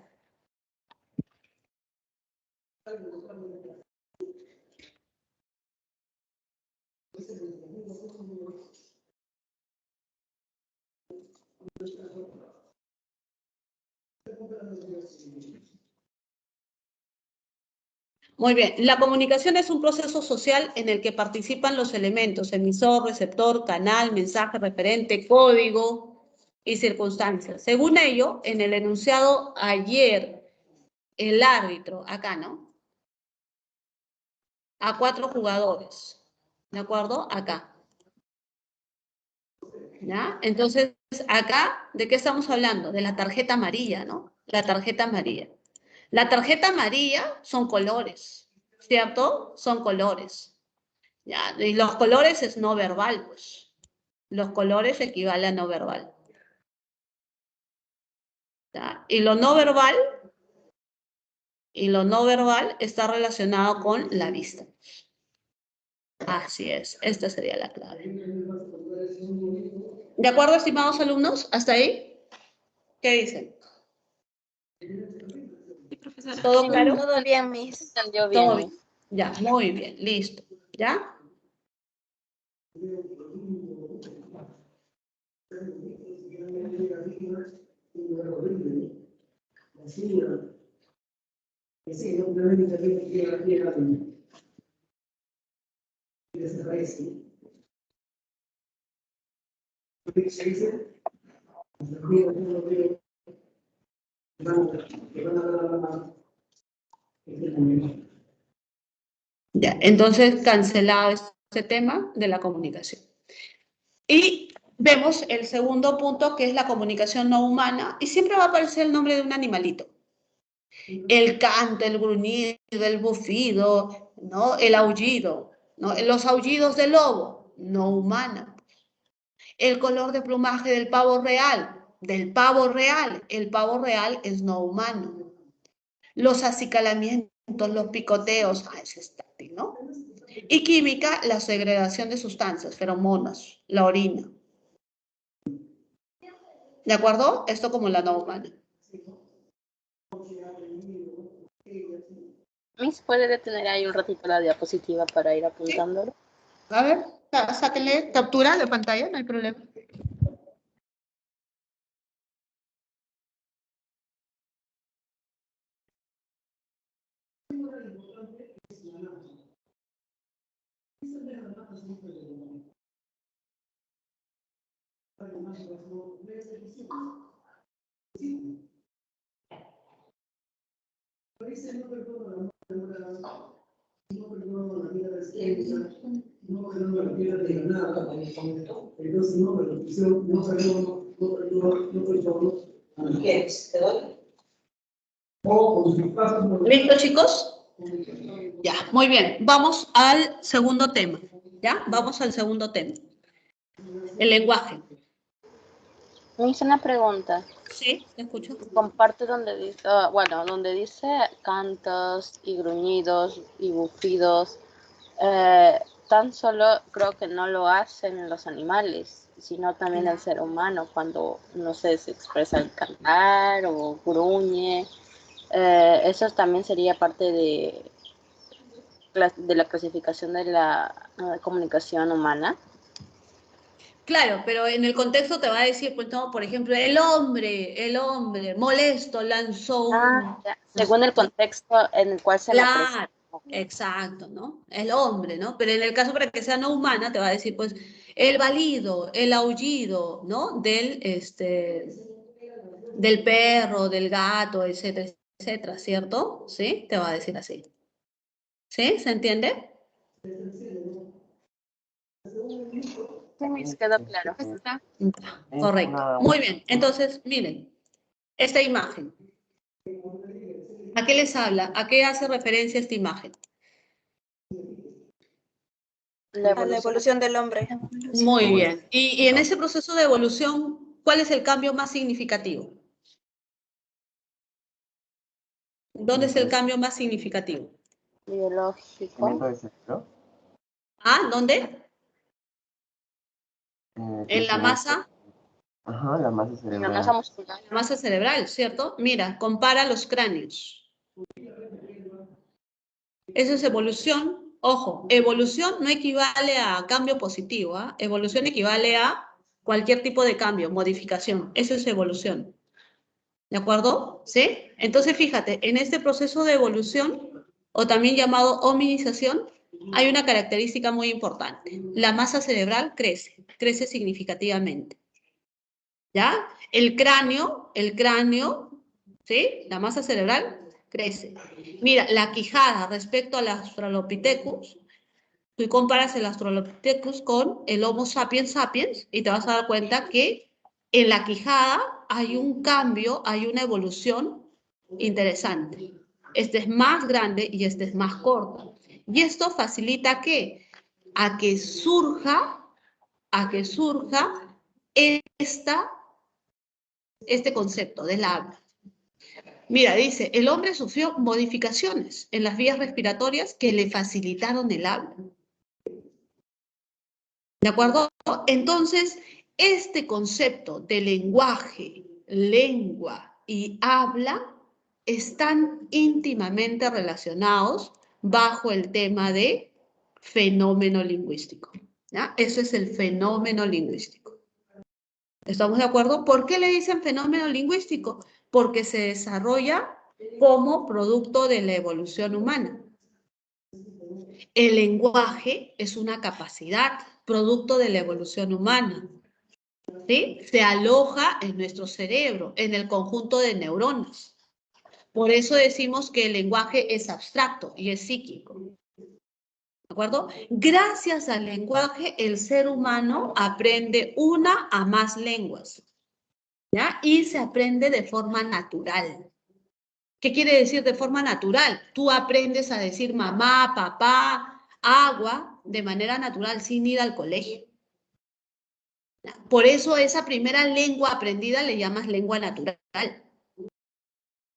Muy bien. La comunicación es un proceso social en el que participan los elementos emisor, receptor, canal, mensaje, referente, código y circunstancias. Según ello, en el enunciado ayer, el árbitro, acá, ¿no? A 4 jugadores. ¿De acuerdo? Acá. ¿Ya? Entonces, acá, ¿de qué estamos hablando? De la tarjeta amarilla, ¿no? La tarjeta amarilla. La tarjeta amarilla son colores, ¿cierto? Son colores. ¿Ya? Y los colores es no verbal, pues. Los colores equivalen a no verbal. ¿Ya? Y lo no verbal está relacionado con la vista. Así es, esta sería la clave. ¿De acuerdo, estimados alumnos? ¿Hasta ahí? ¿Qué dicen? Sí, profesora. ¿Todo claro? Todo bien, Miss. Entendió bien, Todo Miss. bien. Ya, muy bien, listo. ¿Ya? Ya, entonces cancelado este tema de la comunicación. Y vemos el segundo punto, que es la comunicación no humana, y siempre va a aparecer el nombre de un animalito. El canto, el gruñido, el bufido, ¿no? El aullido, ¿no? Los aullidos del lobo, no humana. El color de plumaje del pavo real, el pavo real es no humano. Los acicalamientos, los picoteos, ese es táctil, ¿no? Y química, la segregación de sustancias, feromonas, la orina. ¿De acuerdo? Esto como la no humana. Miss, ¿puede detener ahí un ratito la diapositiva para ir apuntándolo? A ver, sáquenle captura de pantalla, no hay problema. ¿Listo, chicos? Ya, muy bien. Vamos al segundo tema. ¿Ya? Vamos al segundo tema. El lenguaje. Me hice una pregunta. Sí, te escucho. Comparte donde dice, donde dice cantos y gruñidos y bufidos, tan solo creo que no lo hacen los animales, sino también el ser humano cuando, no sé, se expresa al cantar o gruñe. Eso también sería parte de la clasificación de la comunicación humana. Claro, pero en el contexto te va a decir, pues no, por ejemplo, el hombre, molesto, lanzó un... Ya. Según el contexto en el cual se la presenta. Claro, exacto, ¿no? El hombre, ¿no? Pero en el caso para que sea no humana, te va a decir, pues, el balido, el aullido, ¿no? Del perro, del gato, etcétera, etcétera, ¿cierto? ¿Sí? Te va a decir así. ¿Sí? ¿Se entiende? Sí, me quedó claro. Correcto. Muy bien. Entonces, miren, esta imagen. ¿A qué les habla? ¿A qué hace referencia esta imagen? A la evolución del hombre. Muy bien. Y en ese proceso de evolución, ¿cuál es el cambio más significativo? ¿Dónde es el cambio más significativo? Biológico. ¿De cerebro? ¿Ah? ¿Dónde? En la masa. Ajá, la masa La cerebral. masa muscular. La masa cerebral, ¿cierto? Mira, compara los cráneos. Eso es evolución. Ojo, evolución no equivale a cambio positivo, ¿ah? Evolución equivale a cualquier tipo de cambio, modificación. Eso es evolución. ¿De acuerdo? ¿Sí? Entonces, fíjate, en este proceso de evolución, o también llamado hominización, hay una característica muy importante. La masa cerebral crece significativamente. ¿Ya? El cráneo, ¿sí? La masa cerebral crece. Mira, la quijada respecto al Australopithecus, tú comparas el Australopithecus con el Homo sapiens sapiens y te vas a dar cuenta que en la quijada hay un cambio, hay una evolución interesante. Este es más grande y este es más corto. Y esto facilita ¿qué? A que surja esta este concepto del habla. Mira, dice, el hombre sufrió modificaciones en las vías respiratorias que le facilitaron el habla. ¿De acuerdo? Entonces, este concepto de lenguaje, lengua y habla están íntimamente relacionados bajo el tema de fenómeno lingüístico. ¿Ya? Eso es el fenómeno lingüístico. ¿Estamos de acuerdo? ¿Por qué le dicen fenómeno lingüístico? Porque se desarrolla como producto de la evolución humana. El lenguaje es una capacidad, producto de la evolución humana. ¿Sí? Se aloja en nuestro cerebro, en el conjunto de neuronas. Por eso decimos que el lenguaje es abstracto y es psíquico. ¿De acuerdo? Gracias al lenguaje, el ser humano aprende una a más lenguas. ¿Ya? Y se aprende de forma natural. ¿Qué quiere decir de forma natural? Tú aprendes a decir mamá, papá, agua, de manera natural, sin ir al colegio. Por eso esa primera lengua aprendida le llamas lengua natural.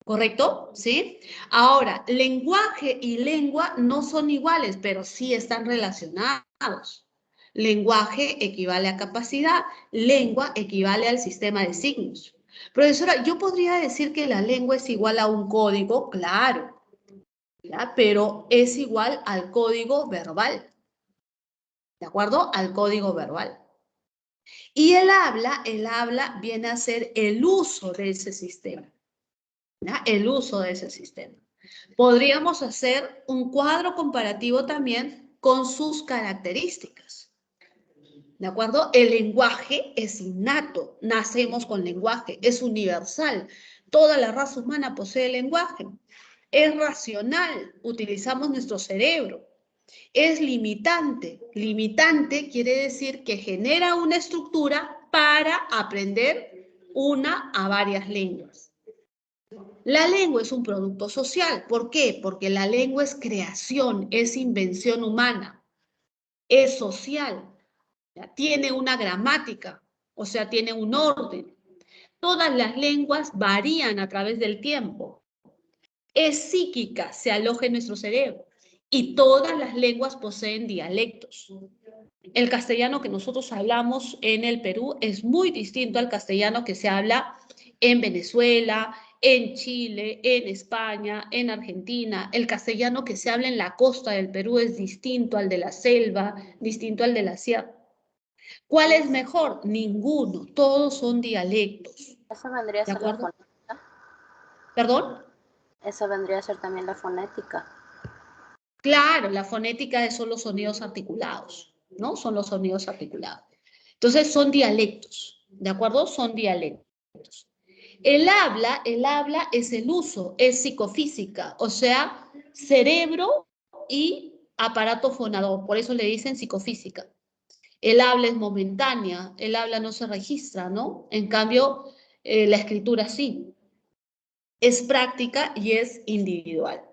¿Correcto? ¿Sí? Ahora, lenguaje y lengua no son iguales, pero sí están relacionados. Lenguaje equivale a capacidad, lengua equivale al sistema de signos. Profesora, ¿yo podría decir que la lengua es igual a un código? Claro, ¿ya? Pero es igual al código verbal. ¿De acuerdo? Al código verbal. Y el habla viene a ser el uso de ese sistema. ¿Ya? El uso de ese sistema. Podríamos hacer un cuadro comparativo también con sus características. ¿De acuerdo? El lenguaje es innato, nacemos con lenguaje, es universal. Toda la raza humana posee lenguaje. Es racional, utilizamos nuestro cerebro. Es limitante. Limitante quiere decir que genera una estructura para aprender una a varias lenguas. La lengua es un producto social. ¿Por qué? Porque la lengua es creación, es invención humana, es social, ¿ya? Tiene una gramática, o sea, tiene un orden. Todas las lenguas varían a través del tiempo. Es psíquica, se aloja en nuestro cerebro. Y todas las lenguas poseen dialectos. El castellano que nosotros hablamos en el Perú es muy distinto al castellano que se habla en Venezuela, en Chile, en España, en Argentina. El castellano que se habla en la costa del Perú es distinto al de la selva, distinto al de la sierra. ¿Cuál es mejor? Ninguno. Todos son dialectos. Eso vendría a ser la fonética. ¿Perdón? Eso vendría a ser también la fonética. Claro, la fonética son los sonidos articulados, ¿no? Son los sonidos articulados. Entonces son dialectos, ¿de acuerdo? Son dialectos. El habla es el uso, es psicofísica, o sea, cerebro y aparato fonador, por eso le dicen psicofísica. El habla es momentánea, el habla no se registra, ¿no? En cambio, la escritura sí. Es práctica y es individual.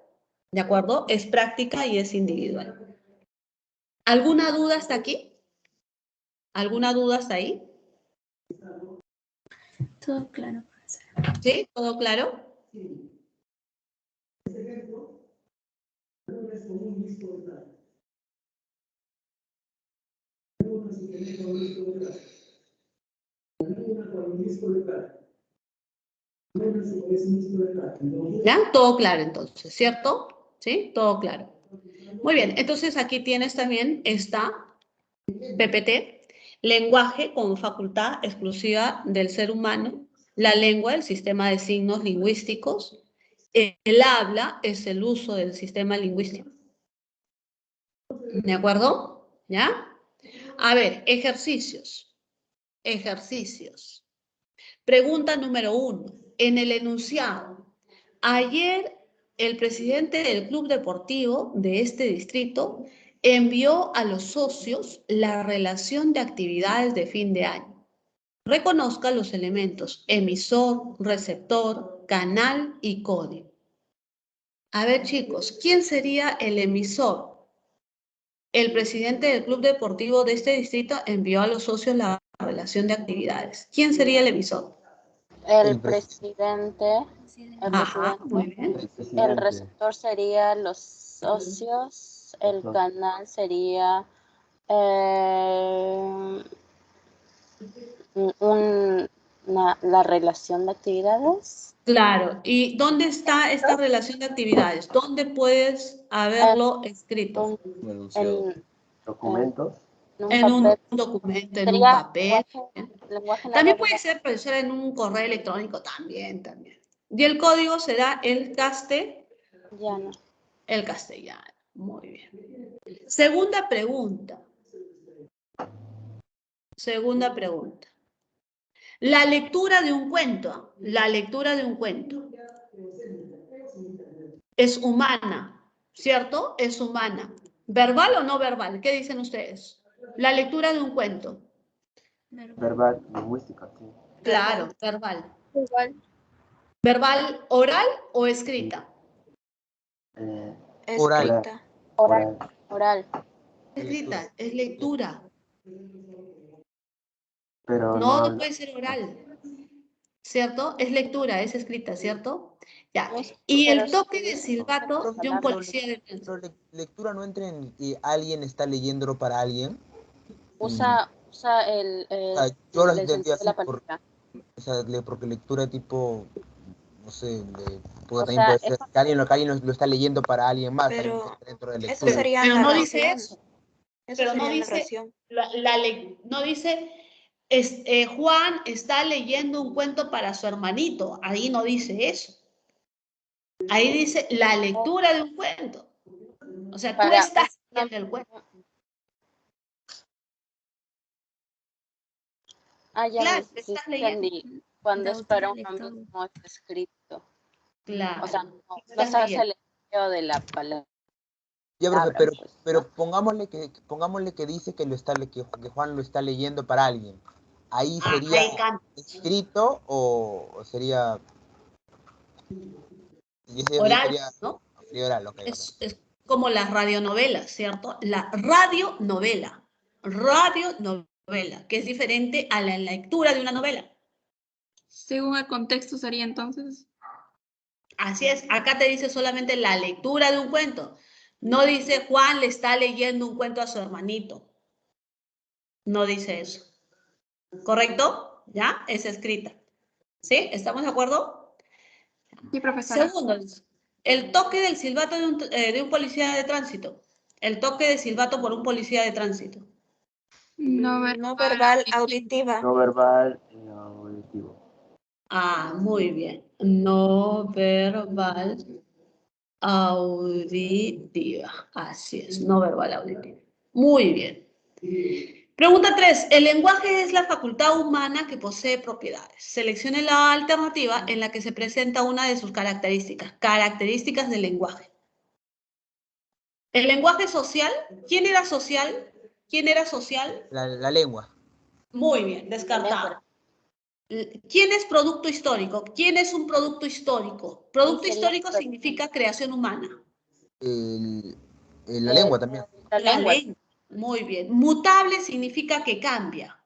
¿De acuerdo? Es práctica y es individual. ¿Alguna duda hasta aquí? ¿Alguna duda hasta ahí? Todo claro. ¿Sí? ¿Todo claro? ¿Ya? Todo claro entonces, ¿cierto? ¿Sí? Todo claro. Muy bien, entonces aquí tienes también esta PPT, lenguaje como facultad exclusiva del ser humano, la lengua, el sistema de signos lingüísticos, el habla es el uso del sistema lingüístico. ¿De acuerdo? ¿Ya? A ver, ejercicios. Ejercicios. Pregunta número 1. En el enunciado, ayer el presidente del club deportivo de este distrito envió a los socios la relación de actividades de fin de año. Reconozca los elementos emisor, receptor, canal y código. A ver, chicos, ¿quién sería el emisor? El presidente del club deportivo de este distrito envió a los socios la relación de actividades. ¿Quién sería el emisor? El presidente, el Ajá, presidente, muy bien. El el presidente. receptor sería los socios, el Ajá. canal sería la relación de actividades. Claro. ¿Y dónde está esta relación de actividades? ¿Dónde puedes haberlo escrito? En Documentos. un En un papel. documento, en un Sería papel. lenguaje También narrativo. puede ser, profesora, en un correo electrónico, también. Y el código será el Llano. el castellano. Muy bien. Segunda pregunta. Segunda pregunta. La lectura de un cuento. La lectura de un cuento. Es humana, ¿cierto? Es humana. ¿Verbal o no verbal? ¿Qué dicen ustedes? La lectura de un cuento. Verbal, lingüística, sí. Claro, verbal. Igual. ¿Verbal oral o escrita? Oral. Escrita. Oral. Oral. Escrita, es lectura. Pero No, no, no puede ser oral, ¿cierto? Es lectura, es escrita, ¿cierto? Ya. Y Pero el toque sí, de silbato de un policía de tránsito. Pero lectura no entra en que alguien está leyéndolo para alguien. usa el Yo lo el entendí sentido de así la palabra. porque lectura tipo, no sé, O también sea, puede ser que alguien lo está leyendo para alguien más, alguien que Pero está dentro de eso lectura. sería Pero no dice narración. eso. Eso Pero no sería dice, narración. no dice, Juan está leyendo un cuento para su hermanito. Ahí no dice eso. Ahí dice la lectura de un cuento. O sea, tú para estás leyendo el cuento. ya Claro, sí estás leyendo. entendí. Cuando es para un ámbito no es escrito. Claro, O sea, no estás se hace leyendo. el empleo de la palabra. Ya, profe, Pues, pero ¿no? pongámosle que dice que Juan lo está leyendo para alguien. Ahí sería Ahí cambia. escrito o sería. Y ese ya Oral, ¿no? sería oral, ok. Es como las radionovelas, ¿cierto? La radionovela, que es diferente a la lectura de una novela. Según el contexto sería entonces. Así es, acá te dice solamente la lectura de un cuento. No dice Juan le está leyendo un cuento a su hermanito. No dice eso. ¿Correcto? ¿Ya? Es escrita. ¿Sí? ¿Estamos de acuerdo? Sí, profesora. Segundo, el toque del silbato de un policía de tránsito. El toque de silbato por un policía de tránsito. No No verbal, auditiva. no verbal y auditivo. Ah, muy bien. No verbal auditiva. Así es, no verbal auditiva. Muy bien. Pregunta 3. El lenguaje es la facultad humana que posee propiedades. Seleccione la alternativa en la que se presenta una de sus características. Características del lenguaje. El lenguaje social. ¿Quién era social? ¿Quién era social? La lengua. Muy bien, descartado. ¿Quién es producto histórico? ¿Quién es un producto histórico? Producto histórico significa creación humana. La lengua también. La lengua. Muy bien. Mutable significa que cambia.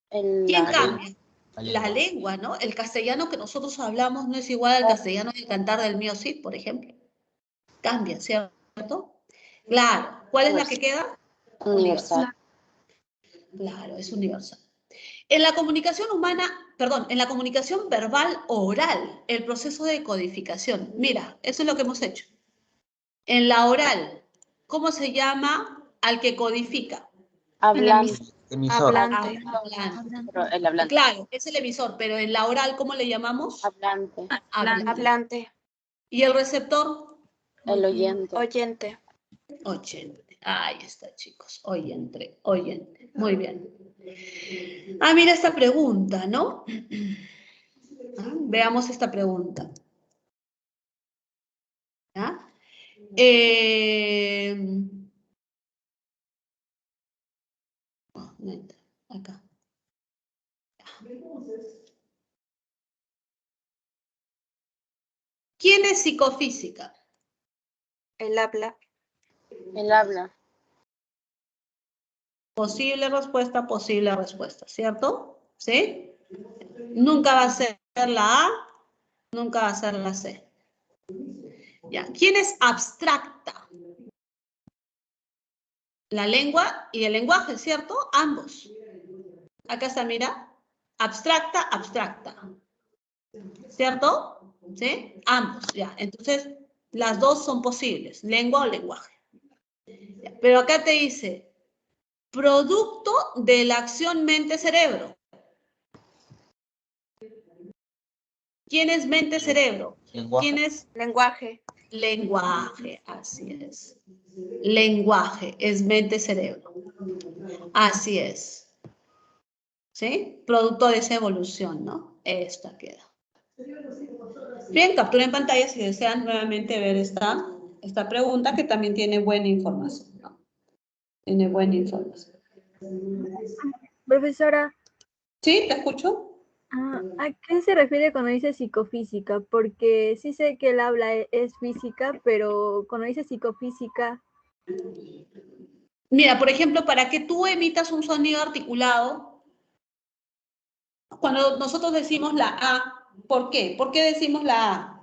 ¿Quién cambia? La lengua, ¿no? El castellano que nosotros hablamos no es igual al castellano del Cantar del Mío Cid, por ejemplo. Cambia, ¿cierto? Claro. ¿Cuál es la que queda? Universal. Claro, es universal. En la comunicación humana, perdón, en la comunicación verbal o oral, el proceso de codificación. Mira, eso es lo que hemos hecho. En la oral, ¿cómo se llama al que codifica? Hablante. Emisor. Hablante. El hablante. Claro, es el emisor, pero en la oral, ¿cómo le llamamos? Hablante. Hablante. ¿Y el receptor? El oyente. Oyente. Oyente. Ahí está, chicos. Oyente. Muy bien. Ah, mira esta pregunta, ¿no? Veamos esta pregunta. ¿Ya? No entra. Acá. ¿Quién es psicofísica? El habla. El habla. Posible respuesta, ¿cierto? ¿Sí? Nunca va a ser la A, nunca va a ser la C. Ya. ¿Quién es abstracta? La lengua y el lenguaje, ¿cierto? Ambos. Acá está, mira. Abstracta, abstracta. ¿Cierto? ¿Sí? Ambos, ya. Entonces, las dos son posibles, lengua o lenguaje. Ya. Pero acá te dice, producto de la acción mente-cerebro. ¿Quién es mente-cerebro? ¿Quién es? Lenguaje. Lenguaje, así es. Lenguaje es mente-cerebro. Así es. ¿Sí? Producto de esa evolución, ¿no? Esta queda. Bien, capturen pantalla si desean nuevamente ver esta pregunta que también tiene buena información, ¿no? Tiene buena información. Profesora, ¿Sí? ¿Te escucho? ¿a qué se refiere cuando dice psicofísica? Porque sí sé que el habla es física, pero cuando dice psicofísica... Mira, por ejemplo, para que tú emitas un sonido articulado, cuando nosotros decimos la A, ¿por qué? ¿Por qué decimos la A?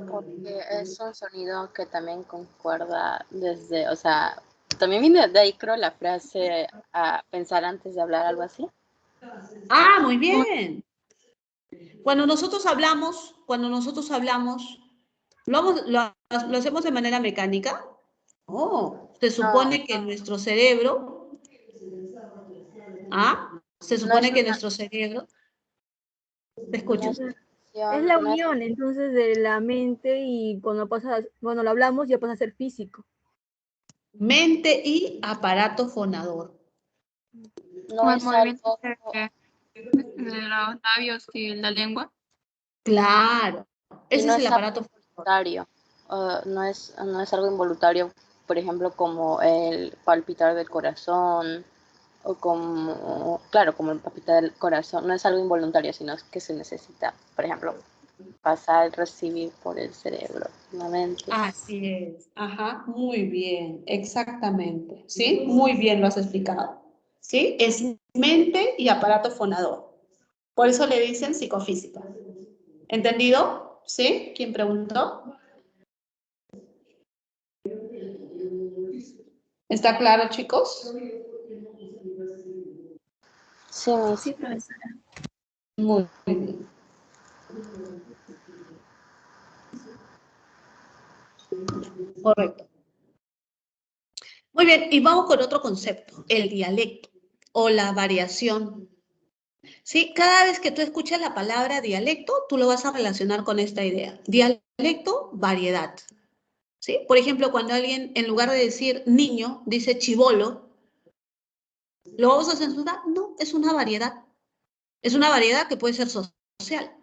Porque es un sonido que también concuerda desde, o sea, también viene de ahí creo la frase a pensar antes de hablar, algo así. Ah, muy bien. Cuando nosotros hablamos, ¿lo hacemos de manera mecánica? Oh, se supone que nuestro cerebro, se supone que nuestro cerebro, te escucho. Es la unión, entonces, de la mente y cuando lo hablamos ya pasa a ser físico. Mente y aparato fonador. No Como el es movimiento algo de los labios y la lengua. Claro, y ese no es el es algo aparato fonador. involuntario. No es algo involuntario, por ejemplo, como el palpitar del corazón o como, claro, como el palpitar del corazón. No es algo involuntario, sino que se necesita, por ejemplo, pasar, recibir por el cerebro, la mente. Así es, ajá, muy bien, exactamente, ¿sí? Muy bien lo has explicado, ¿sí? Es mente y aparato fonador. Por eso le dicen psicofísica. ¿Entendido? ¿Sí? ¿Quién preguntó? ¿Está claro, chicos? Sí, Sí, profesora. Muy bien. Correcto. Muy bien, y vamos con otro concepto, el dialecto o la variación. ¿Sí? Cada vez que tú escuchas la palabra dialecto, tú lo vas a relacionar con esta idea. Dialecto, variedad. ¿Sí? Por ejemplo, cuando alguien, en lugar de decir niño, dice chibolo, ¿lo vamos a censurar? No, es una variedad. Es una variedad que puede ser social.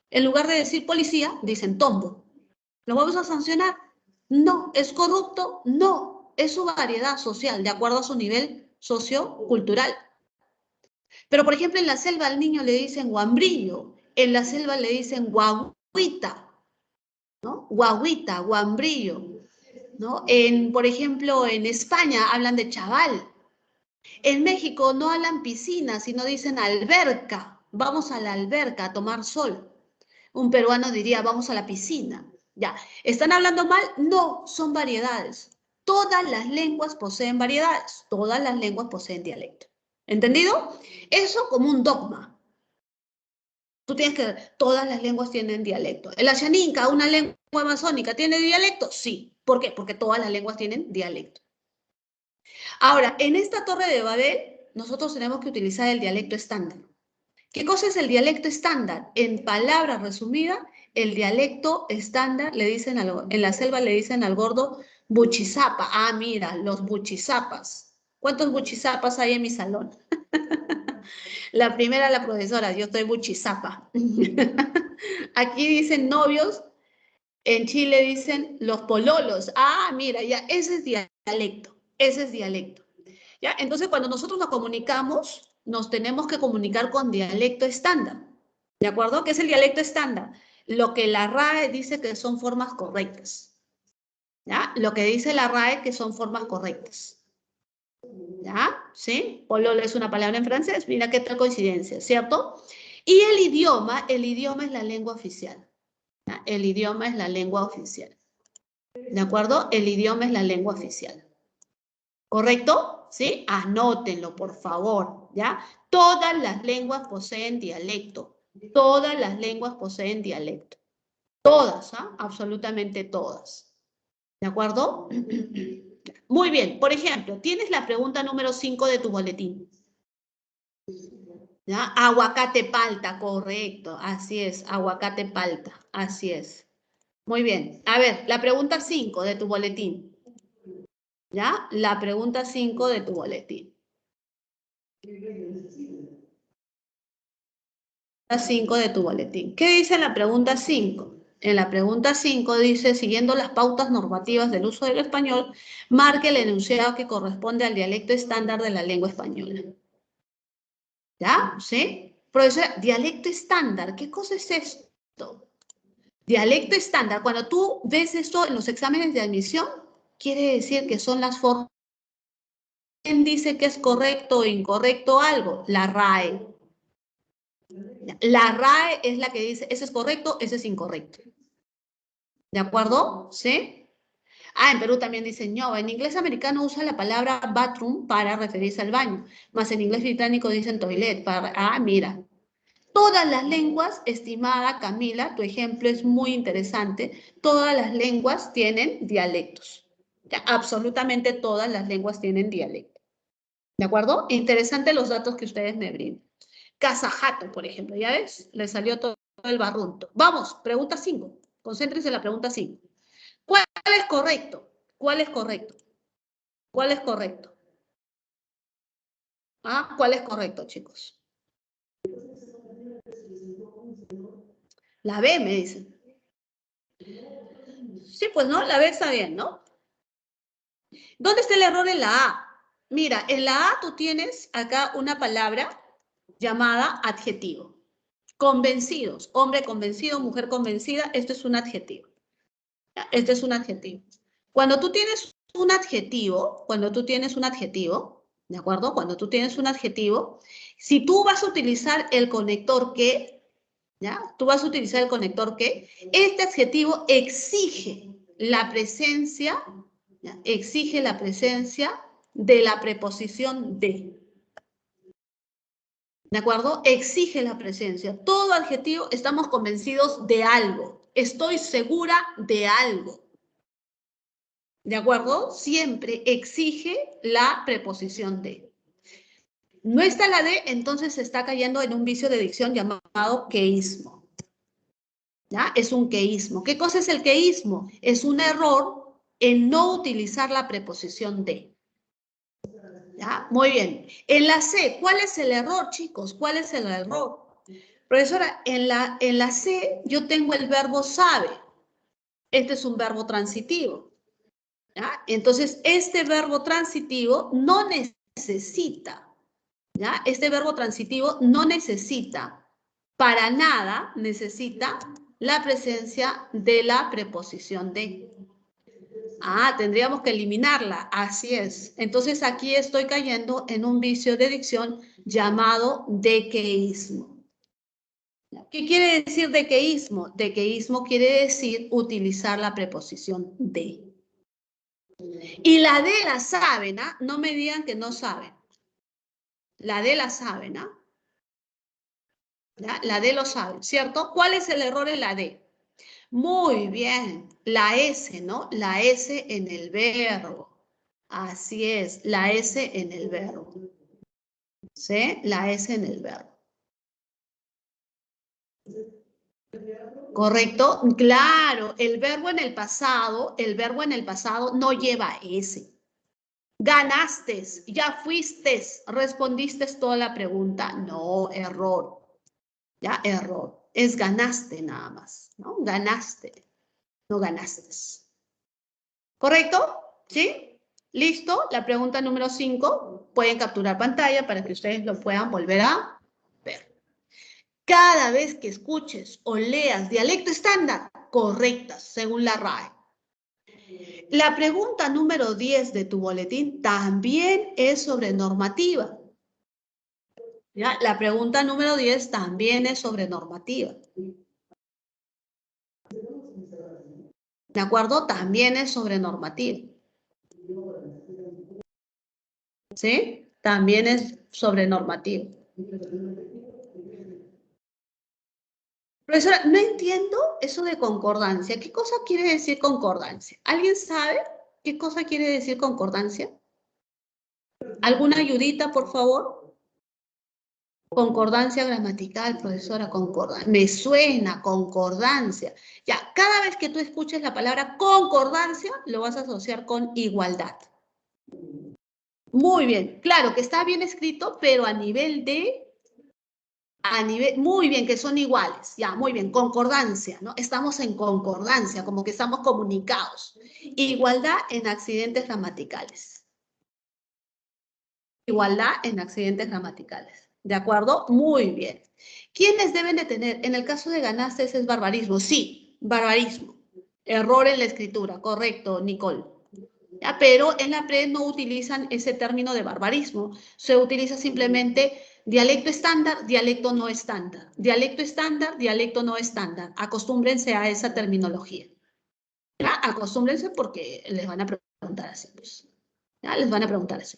En lugar de decir policía, dicen tombo. ¿Lo vamos a sancionar? No. ¿Es corrupto? No. Es su variedad social, de acuerdo a su nivel sociocultural. Pero, por ejemplo, en la selva al niño le dicen guambrillo, en la selva le dicen guaguita, ¿no? Guaguita, guambrillo, ¿no? Por ejemplo, en España hablan de chaval. En México no hablan piscina, sino dicen alberca. Vamos a la alberca a tomar sol. Un peruano diría, vamos a la piscina. Ya. ¿Están hablando mal? No, son variedades. Todas las lenguas poseen variedades. Todas las lenguas poseen dialecto. ¿Entendido? Eso como un dogma. Tú tienes que ver, todas las lenguas tienen dialecto. ¿El Ashaninka, una lengua amazónica, tiene dialecto? Sí. ¿Por qué? Porque todas las lenguas tienen dialecto. Ahora, en esta Torre de Babel, nosotros tenemos que utilizar el dialecto estándar. ¿Qué cosa es el dialecto estándar? En palabras resumidas, el dialecto estándar, en la selva le dicen al gordo buchizapa. Ah, mira, los buchizapas. ¿Cuántos buchizapas hay en mi salón? La primera, la profesora, yo estoy buchizapa. Aquí dicen novios, en Chile dicen los pololos. Ah, mira, ya, ese es dialecto, ese es dialecto. ¿Ya? Entonces, cuando nosotros nos comunicamos, nos tenemos que comunicar con dialecto estándar. ¿De acuerdo? ¿Qué es el dialecto estándar? Lo que la RAE dice que son formas correctas. ¿Ya? Lo que dice la RAE que son formas correctas. ¿Ya? ¿Sí? Polola es una palabra en francés. Mira qué tal coincidencia, ¿cierto? Y el idioma es la lengua oficial. ¿Ya? El idioma es la lengua oficial. ¿De acuerdo? El idioma es la lengua oficial. ¿Correcto? ¿Sí? Anótenlo, por favor, ¿ya? Todas las lenguas poseen dialecto. Todas las lenguas poseen dialecto. Todas, ¿ah? Absolutamente todas. ¿De acuerdo? Muy bien. Por ejemplo, tienes la pregunta número 5 de tu boletín. ¿Ya? Aguacate palta, correcto. Así es, aguacate palta. Así es. Muy bien. A ver, la pregunta 5 de tu boletín. ¿Ya? La pregunta 5 de tu boletín. La 5 de tu boletín. ¿Qué dice en la pregunta 5? En la pregunta 5 dice, siguiendo las pautas normativas del uso del español, marque el enunciado que corresponde al dialecto estándar de la lengua española. ¿Ya? ¿Sí? Profesora, dialecto estándar, ¿qué cosa es esto? Dialecto estándar, cuando tú ves esto en los exámenes de admisión, quiere decir que son las formas. ¿Quién dice que es correcto o incorrecto algo? La RAE. La RAE es la que dice, ese es correcto, ese es incorrecto. ¿De acuerdo? ¿Sí? Ah, en Perú también dicen no. En inglés americano usa la palabra bathroom para referirse al baño, más en inglés británico dicen toilet para... Ah, mira. Todas las lenguas, estimada Camila, tu ejemplo es muy interesante, todas las lenguas tienen dialectos. Ya, absolutamente todas las lenguas tienen dialecto. ¿De acuerdo? Interesante los datos que ustedes me brindan. Casajato, por ejemplo, ¿ya ves? Le salió todo el barrunto. Vamos, pregunta 5. Concéntrense en la pregunta 5. ¿Cuál es correcto? ¿Cuál es correcto? ¿Cuál es correcto? ¿Ah? ¿Cuál es correcto, chicos? La B, me dicen. Sí, pues no, la B está bien, ¿no? ¿Dónde está el error en la A? Mira, en la A tú tienes acá una palabra llamada adjetivo. Convencidos, hombre convencido, mujer convencida, esto es un adjetivo. Este es un adjetivo. Cuando tú tienes un adjetivo, ¿de acuerdo? Cuando tú tienes un adjetivo, si tú vas a utilizar el conector que, ¿ya? Tú vas a utilizar el conector que, este adjetivo exige la presencia, ¿ya? Exige la presencia de la preposición de. ¿De acuerdo? Exige la presencia. Todo adjetivo, estamos convencidos de algo. Estoy segura de algo. ¿De acuerdo? Siempre exige la preposición de. No está la de, entonces se está cayendo en un vicio de dicción llamado queísmo. ¿Ya? Es un queísmo. ¿Qué cosa es el queísmo? Es un error en no utilizar la preposición de. ¿Ya? Muy bien. En la C, ¿cuál es el error, chicos? ¿Cuál es el error? Profesora, en la C yo tengo el verbo sabe. Este es un verbo transitivo. ¿Ya? Entonces, este verbo transitivo no necesita, ¿ya? Este verbo transitivo no necesita, para nada necesita la presencia de la preposición de. Ah, tendríamos que eliminarla, así es. Entonces, aquí estoy cayendo en un vicio de dicción llamado dequeísmo. ¿Qué quiere decir dequeísmo? Dequeísmo quiere decir utilizar la preposición de. Y la D la saben, ¿ah? No me digan que no saben. La D la saben, ¿ah? ¿Ya? La D lo saben, ¿cierto? ¿Cuál es el error en la D? Muy bien, la S, ¿no? La S en el verbo. Así es, la S en el verbo. ¿Sí? La S en el verbo. ¿Correcto? Claro, el verbo en el pasado no lleva S. Ganaste, ya fuiste, respondiste toda la pregunta. No, error. Ya, error. Es ganaste nada más, ¿no? Ganaste, no ganaste. ¿Correcto? ¿Sí? ¿Listo? La pregunta número 5. Pueden capturar pantalla para que ustedes lo puedan volver a ver. Cada vez que escuches o leas dialecto estándar, correctas, según la RAE. La pregunta número 10 de tu boletín también es sobre normativa. ¿Ya? La pregunta número 10 también es sobre normativa. ¿De acuerdo? También es sobre normativa. ¿Sí? También es sobre normativa. Profesora, no entiendo eso de concordancia. ¿Qué cosa quiere decir concordancia? ¿Alguien sabe qué cosa quiere decir concordancia? ¿Alguna ayudita, por favor? Concordancia gramatical, profesora, concordancia. Me suena, concordancia. Ya, cada vez que tú escuches la palabra concordancia, lo vas a asociar con igualdad. Muy bien, claro que está bien escrito, pero a nivel de... muy bien, que son iguales, ya, muy bien, concordancia, ¿no? Estamos en concordancia, como que estamos comunicados. Igualdad en accidentes gramaticales. Igualdad en accidentes gramaticales, ¿de acuerdo? Muy bien. ¿Quiénes deben de tener? En el caso de ganaste, ese es barbarismo, sí, barbarismo. Error en la escritura, correcto, Nicole. ¿Ya? Pero en la PRE no utilizan ese término de barbarismo, se utiliza simplemente dialecto estándar, dialecto no estándar. Dialecto estándar, dialecto no estándar. Acostúmbrense a esa terminología. ¿Ya? Acostúmbrense porque les van a preguntar así. Pues. ¿Ya? Les van a preguntar así.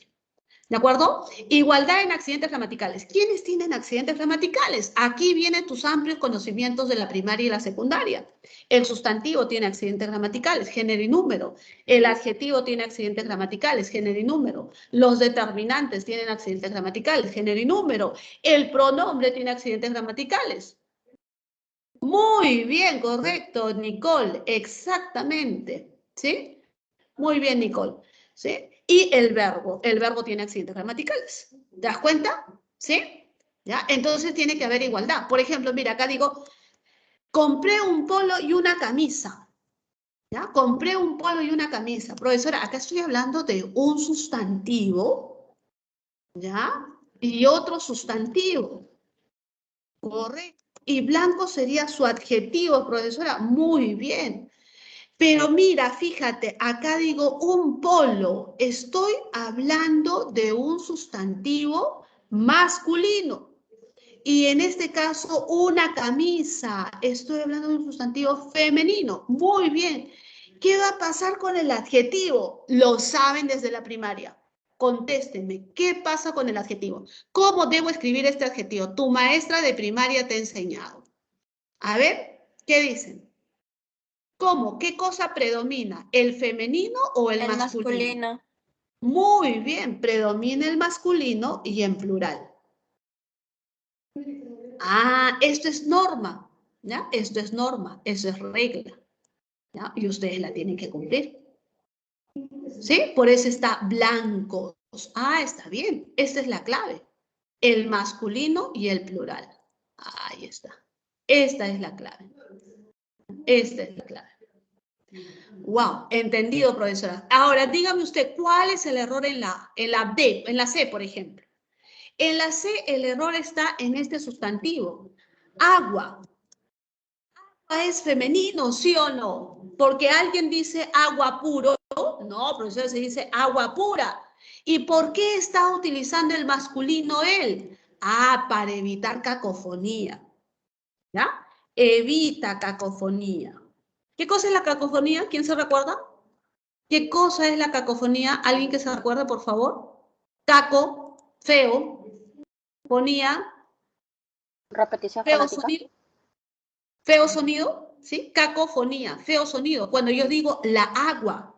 ¿De acuerdo? Igualdad en accidentes gramaticales. ¿Quiénes tienen accidentes gramaticales? Aquí vienen tus amplios conocimientos de la primaria y la secundaria. El sustantivo tiene accidentes gramaticales, género y número. El adjetivo tiene accidentes gramaticales, género y número. Los determinantes tienen accidentes gramaticales, género y número. El pronombre tiene accidentes gramaticales. Muy bien, correcto, Nicole. Exactamente. ¿Sí? Muy bien, Nicole. ¿Sí? Y el verbo tiene accidentes gramaticales. ¿Te das cuenta? ¿Sí? ¿Ya? Entonces tiene que haber igualdad. Por ejemplo, mira, acá digo, compré un polo y una camisa. ¿Ya? Compré un polo y una camisa. Profesora, acá estoy hablando de un sustantivo, ¿ya? Y otro sustantivo. Correcto. Y blanco sería su adjetivo, profesora. Muy bien. Pero mira, fíjate, acá digo un polo. Estoy hablando de un sustantivo masculino. Y en este caso, una camisa. Estoy hablando de un sustantivo femenino. Muy bien. ¿Qué va a pasar con el adjetivo? Lo saben desde la primaria. Contéstenme, ¿qué pasa con el adjetivo? ¿Cómo debo escribir este adjetivo? Tu maestra de primaria te ha enseñado. A ver, ¿qué dicen? ¿Cómo? ¿Qué cosa predomina? ¿El femenino o el masculino? Muy bien, predomina el masculino y en plural. Ah, esto es norma, ¿ya? Esto es norma, eso es regla, ¿ya? Y ustedes la tienen que cumplir. ¿Sí? Por eso está blancos. Ah, está bien, esta es la clave. El masculino y el plural. Ahí está. Esta es la clave. Esta es la clave. Wow, entendido, profesora. Ahora, dígame usted, ¿cuál es el error en la D, en la C, por ejemplo? En la C, el error está en este sustantivo. Agua. ¿Agua es femenino, sí o no? Porque alguien dice agua puro. No, profesora, se dice agua pura. ¿Y por qué está utilizando el masculino él? Ah, para evitar cacofonía. ¿Ya? Evita cacofonía. ¿Qué cosa es la cacofonía? ¿Quién se recuerda? ¿Qué cosa es la cacofonía? ¿Alguien que se recuerde, por favor? Caco, feo, fonía, Repetición feo fonética. sonido. Feo sonido, ¿sí? Cacofonía, feo sonido. Cuando yo digo la agua.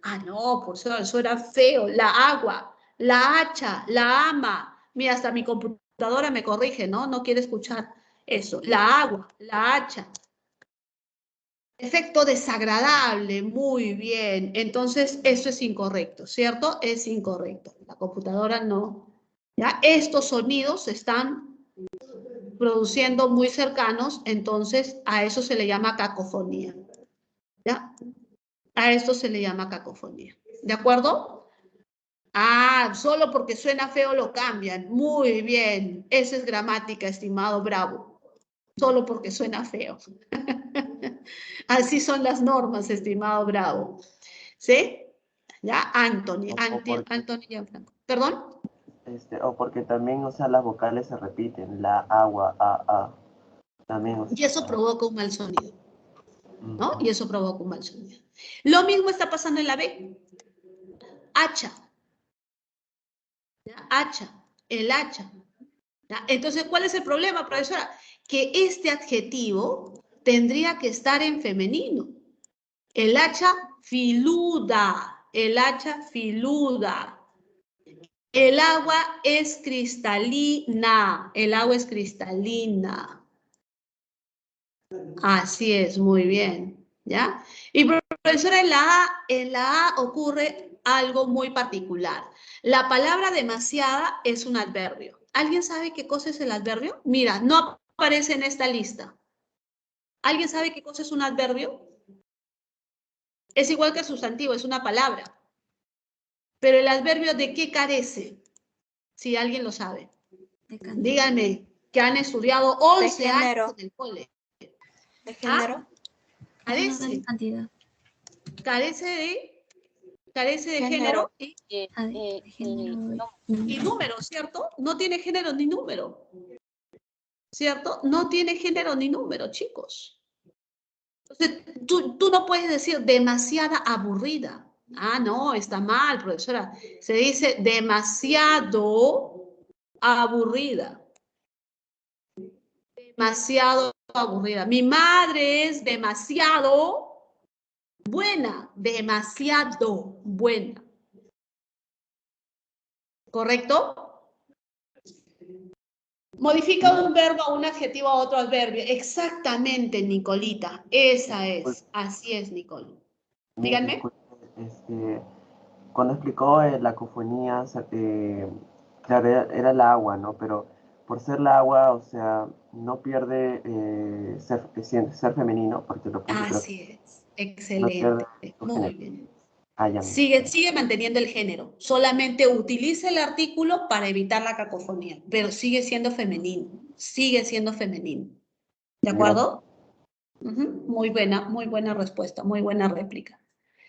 Ah, no, por eso era feo. La agua, la hacha, la ama. Mira, hasta mi computadora me corrige, ¿no? No quiere escuchar eso. La agua, la hacha. Efecto desagradable, muy bien. Entonces, eso es incorrecto, ¿cierto? Es incorrecto. La computadora no. ¿Ya? Estos sonidos se están produciendo muy cercanos, entonces a eso se le llama cacofonía. ¿Ya? A esto se le llama cacofonía. ¿De acuerdo? Ah, solo porque suena feo lo cambian. Muy bien. Esa es gramática, estimado Bravo. Solo porque suena feo. Así son las normas, estimado Bravo. ¿Sí? ¿Ya? Anthony, O porque, Anthony Gianfranco. ¿Perdón? o porque también, o sea, las vocales se repiten, la, agua, a, también, o Y eso sea, provoca un mal sonido, ¿no? ujú. Y eso provoca un mal sonido. Lo mismo está pasando en la B. Hacha. ¿Ya? Hacha. El hacha. ¿Ya? Entonces, ¿cuál es el problema, profesora? Que este adjetivo tendría que estar en femenino. El hacha filuda. El hacha filuda. El agua es cristalina. El agua es cristalina. Así es, muy bien. ¿Ya? Y profesora, en la A ocurre algo muy particular. La palabra demasiada es un adverbio. ¿Alguien sabe qué cosa es el adverbio? Mira, no aparece en esta lista. ¿Alguien sabe qué cosa es un adverbio? Es igual que el sustantivo, es una palabra. Pero el adverbio, ¿de qué carece? Si alguien lo sabe. Díganme, que han estudiado 11 años género. en el cole. ¿De género? Carece. Carece de género y número, ¿cierto? No tiene género ni número. ¿Cierto? No tiene género ni número, chicos. Entonces, tú no puedes decir demasiada aburrida. Ah, no, está mal, profesora. Se dice demasiado aburrida. Demasiado aburrida. Mi madre es demasiado buena. Demasiado buena. ¿Correcto? Modifica un verbo a un adjetivo a otro adverbio. Exactamente, Nicolita. Esa es. Así es, Nicole. Díganme. Disculpe, cuando explicó la cofonía, claro, era el agua, ¿no? Pero por ser la agua, o sea, no pierde ser femenino, porque lo puse, creo que Así es. no pierde Excelente. su Muy género. bien. Ah, ya. Sigue manteniendo el género. Solamente utiliza el artículo para evitar la cacofonía, pero sigue siendo femenino. Sigue siendo femenino. ¿De acuerdo? Muy buena respuesta, muy buena réplica.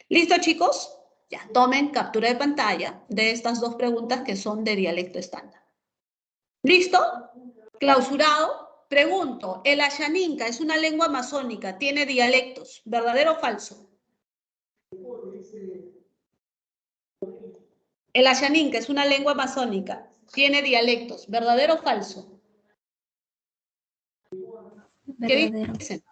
¿Listo, chicos? Ya, tomen captura de pantalla de estas dos preguntas que son de dialecto estándar. ¿Listo? Clausurado. Pregunto, ¿el Ashaninka es una lengua amazónica? ¿Tiene dialectos? ¿Verdadero o falso? El Ashaninka es una lengua amazónica. ¿Tiene dialectos? ¿Verdadero o falso? ¿Qué dicen?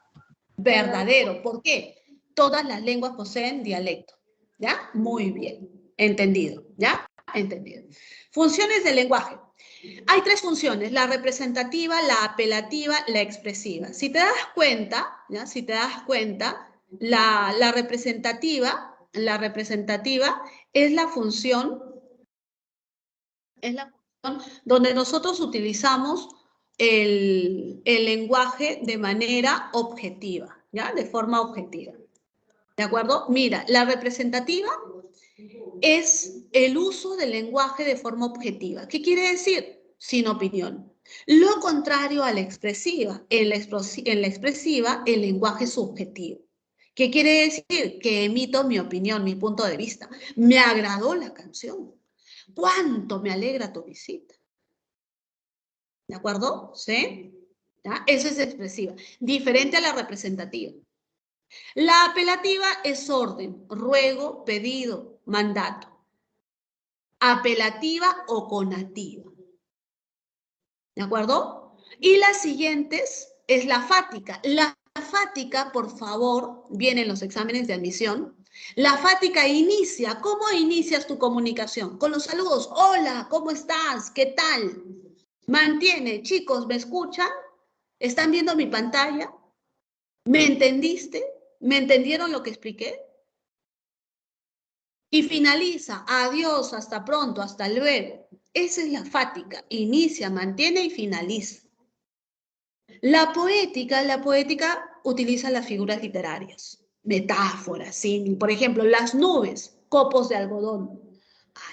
Verdadero. ¿Por qué? Todas las lenguas poseen dialecto. ¿Ya? Muy bien. Entendido. ¿Ya? Entendido. Funciones del lenguaje. Hay tres funciones, la representativa, la apelativa, la expresiva. Si te das cuenta, ¿ya? Si te das cuenta, la representativa es la función donde nosotros utilizamos el lenguaje de manera objetiva, ¿ya? De forma objetiva. ¿De acuerdo? Mira, la representativa es el uso del lenguaje de forma objetiva. ¿Qué quiere decir? Sin opinión. Lo contrario a la expresiva. En la expresiva, el lenguaje es subjetivo. ¿Qué quiere decir? Que emito mi opinión, mi punto de vista. Me agradó la canción. ¿Cuánto me alegra tu visita? ¿De acuerdo? ¿Sí? ¿Ya? Esa es expresiva. Diferente a la representativa. La apelativa es orden, ruego, pedido, mandato. Apelativa o conativa. ¿De acuerdo? Y las siguientes es la fática. La fática, por favor, viene en los exámenes de admisión. La fática inicia. ¿Cómo inicias tu comunicación? Con los saludos. Hola, ¿cómo estás? ¿Qué tal? Mantiene. Chicos, ¿me escuchan? ¿Están viendo mi pantalla? ¿Me entendiste? ¿Me entendieron lo que expliqué? Y finaliza, adiós, hasta pronto, hasta luego. Esa es la fática, inicia, mantiene y finaliza. La poética utiliza las figuras literarias, metáforas, símil. Por ejemplo, las nubes, copos de algodón.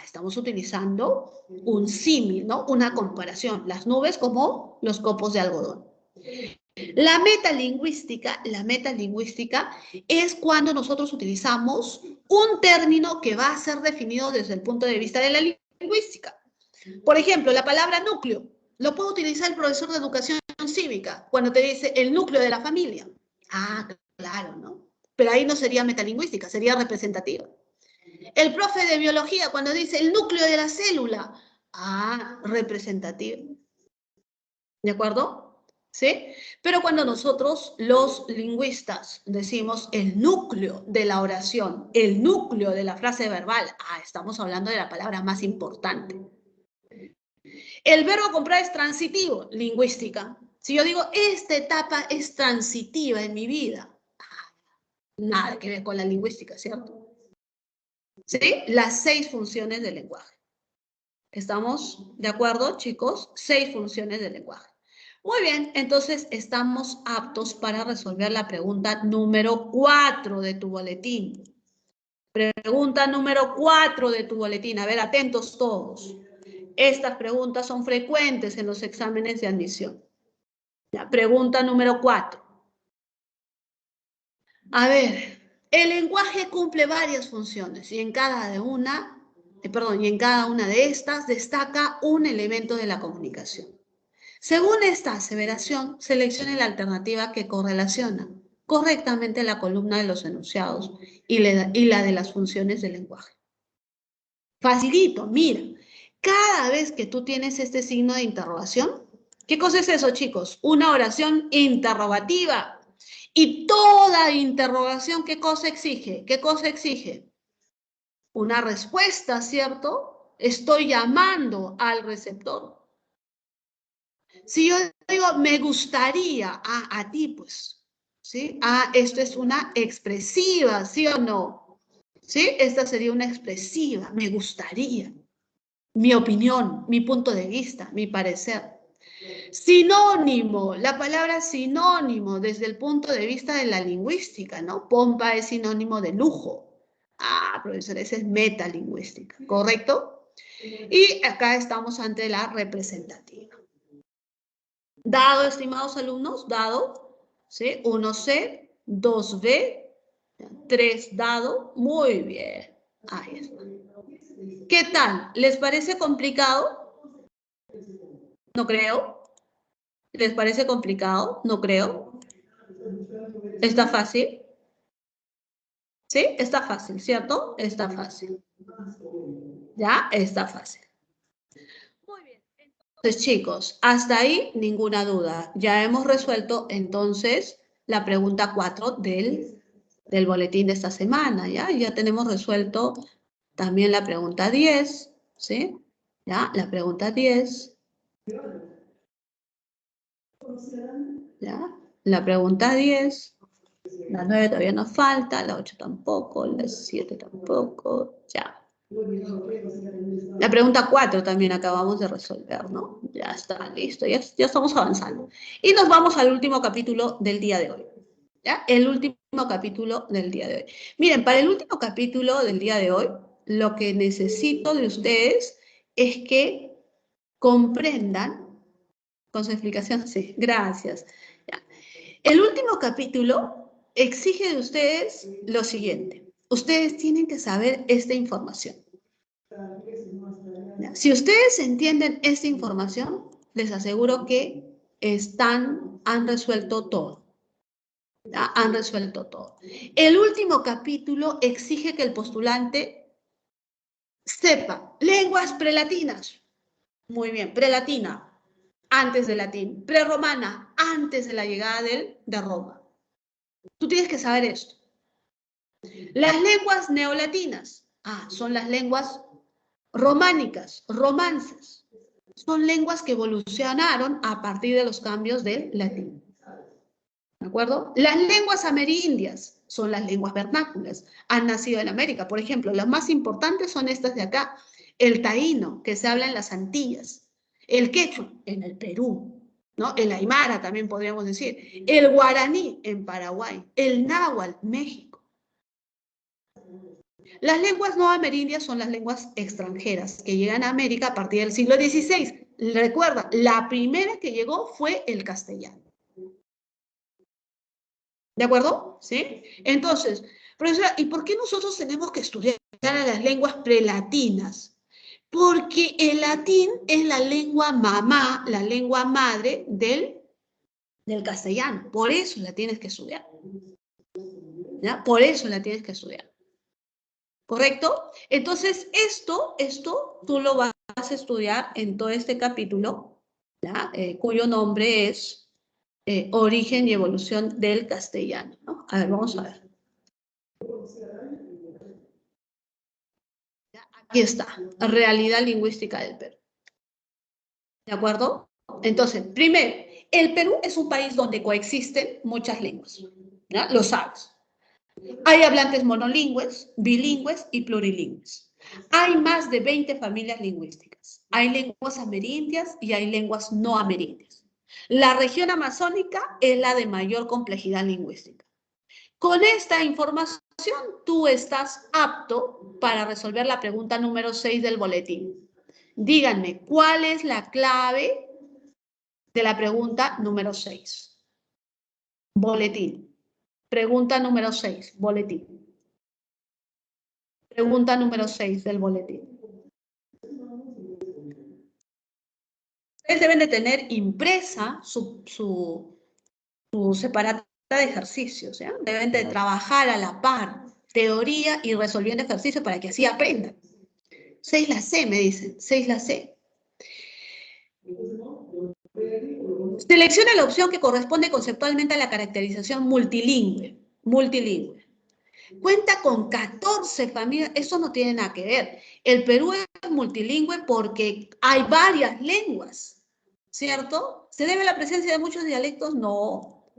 Estamos utilizando un símil, ¿no? Una comparación. Las nubes como los copos de algodón. La metalingüística es cuando nosotros utilizamos un término que va a ser definido desde el punto de vista de la lingüística. Por ejemplo, la palabra núcleo. Lo puede utilizar el profesor de educación cívica cuando te dice el núcleo de la familia. Ah, claro, ¿no? Pero ahí no sería metalingüística, sería representativa. El profe de biología cuando dice el núcleo de la célula. Ah, representativa. ¿De acuerdo? ¿Sí? Pero cuando nosotros, los lingüistas, decimos el núcleo de la oración, el núcleo de la frase verbal, estamos hablando de la palabra más importante. El verbo comprar es transitivo, lingüística. Si yo digo, esta etapa es transitiva en mi vida, nada que ver con la lingüística, ¿cierto? ¿Sí? Las 6 funciones del lenguaje. ¿Estamos de acuerdo, chicos? 6 funciones del lenguaje. Muy bien, entonces estamos aptos para resolver la pregunta número 4 de tu boletín. Pregunta número 4 de tu boletín. A ver, atentos todos. Estas preguntas son frecuentes en los exámenes de admisión. La pregunta número 4. A ver, el lenguaje cumple varias funciones y en cada una de estas destaca un elemento de la comunicación. Según esta aseveración, seleccione la alternativa que correlaciona correctamente la columna de los enunciados y la de las funciones del lenguaje. Facilito, mira. Cada vez que tú tienes este signo de interrogación, ¿qué cosa es eso, chicos? Una oración interrogativa. Y toda interrogación, ¿qué cosa exige? ¿Qué cosa exige? Una respuesta, ¿cierto? Estoy llamando al receptor. Si yo digo, me gustaría, a ti, pues, ¿sí? Esto es una expresiva, ¿sí o no? ¿Sí? Esta sería una expresiva, me gustaría. Mi opinión, mi punto de vista, mi parecer. Sinónimo, la palabra sinónimo desde el punto de vista de la lingüística, ¿no? Pompa es sinónimo de lujo. Profesor, esa es metalingüística, ¿correcto? Y acá estamos ante la representativa. Dado, estimados alumnos, dado, ¿sí? 1C, 2B, 3 dado, muy bien. Ahí está. ¿Qué tal? ¿Les parece complicado? No creo. ¿Les parece complicado? No creo. ¿Está fácil? ¿Sí? Está fácil, ¿cierto? Está fácil. ¿Ya? Está fácil. Muy bien. Entonces, chicos, hasta ahí ninguna duda. Ya hemos resuelto, entonces, la pregunta 4 del boletín de esta semana, ¿ya? Ya tenemos resuelto también la pregunta 10, ¿sí? ¿Ya? La pregunta 10. ¿Ya? La pregunta 10. La 9 todavía nos falta, la 8 tampoco, la 7 tampoco, ya. La pregunta 4 también acabamos de resolver, ¿no? Ya está, listo, ya estamos avanzando. Y nos vamos al último capítulo del día de hoy, ¿ya? El último capítulo del día de hoy. Miren, para el último capítulo del día de hoy, lo que necesito de ustedes es que comprendan, con su explicación, sí, gracias. Ya. El último capítulo exige de ustedes lo siguiente. Ustedes tienen que saber esta información. Si ustedes entienden esta información, les aseguro que han resuelto todo. ¿Ya? Han resuelto todo. El último capítulo exige que el postulante sepa lenguas prelatinas. Muy bien, prelatina, antes del latín. Prerromana, antes de la llegada de Roma. Tú tienes que saber esto. Las lenguas neolatinas, son las lenguas románicas, romances. Son lenguas que evolucionaron a partir de los cambios del latín. ¿De acuerdo? Las lenguas amerindias son las lenguas vernáculas. Han nacido en América. Por ejemplo, las más importantes son estas de acá. El taíno, que se habla en las Antillas. El quechua, en el Perú. ¿No? El aymara también podríamos decir. El guaraní, en Paraguay. El náhuatl, México. Las lenguas no amerindias son las lenguas extranjeras que llegan a América a partir del siglo XVI. Recuerda, la primera que llegó fue el castellano. ¿De acuerdo? ¿Sí? Entonces, profesora, ¿y por qué nosotros tenemos que estudiar a las lenguas prelatinas? Porque el latín es la lengua mamá, la lengua madre del castellano. Por eso la tienes que estudiar. ¿Ya? Por eso la tienes que estudiar. ¿Correcto? Entonces, esto tú lo vas a estudiar en todo este capítulo, ¿ya? Cuyo nombre es Origen y Evolución del Castellano, ¿no? A ver, vamos a ver. Aquí está, realidad lingüística del Perú. ¿De acuerdo? Entonces, primero, el Perú es un país donde coexisten muchas lenguas, ¿ya? Lo sabes. Hay hablantes monolingües, bilingües y plurilingües. Hay más de 20 familias lingüísticas. Hay lenguas amerindias y hay lenguas no amerindias. La región amazónica es la de mayor complejidad lingüística. Con esta información, tú estás apto para resolver la pregunta número 6 del boletín. Díganme, ¿cuál es la clave de la pregunta número 6? Boletín. Pregunta número 6, boletín. Pregunta número 6 del boletín. Ustedes deben de tener impresa su separata de ejercicios, ¿ya? Deben de trabajar a la par, teoría y resolviendo ejercicios para que así aprendan. 6 la C, me dicen, 6 la C. Selecciona la opción que corresponde conceptualmente a la caracterización multilingüe. Multilingüe. Cuenta con 14 familias, eso no tiene nada que ver. El Perú es multilingüe porque hay varias lenguas, ¿cierto? ¿Se debe a la presencia de muchos dialectos? No,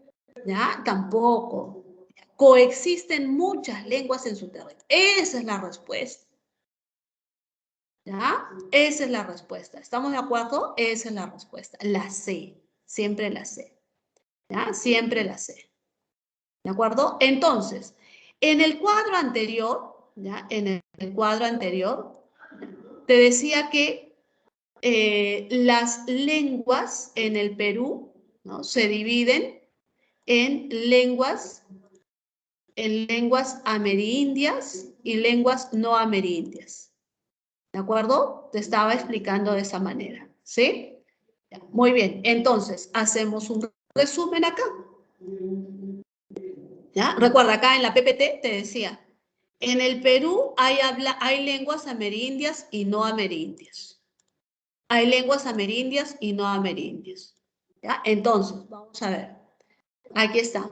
¿ya? Tampoco. Coexisten muchas lenguas en su territorio. Esa es la respuesta. ¿Ya? Esa es la respuesta. ¿Estamos de acuerdo? Esa es la respuesta. La C. Siempre la C. ¿Ya? Siempre la C. ¿De acuerdo? Entonces, en el cuadro anterior, ¿ya? En el cuadro anterior, te decía que las lenguas en el Perú, ¿no? Se dividen en lenguas amerindias y lenguas no amerindias. ¿De acuerdo? Te estaba explicando de esa manera, ¿sí? Muy bien, entonces, hacemos un resumen acá. ¿Ya? Recuerda, acá en la PPT te decía, en el Perú hay lenguas amerindias y no amerindias. Hay lenguas amerindias y no amerindias. ¿Ya? Entonces, vamos a ver. Aquí está.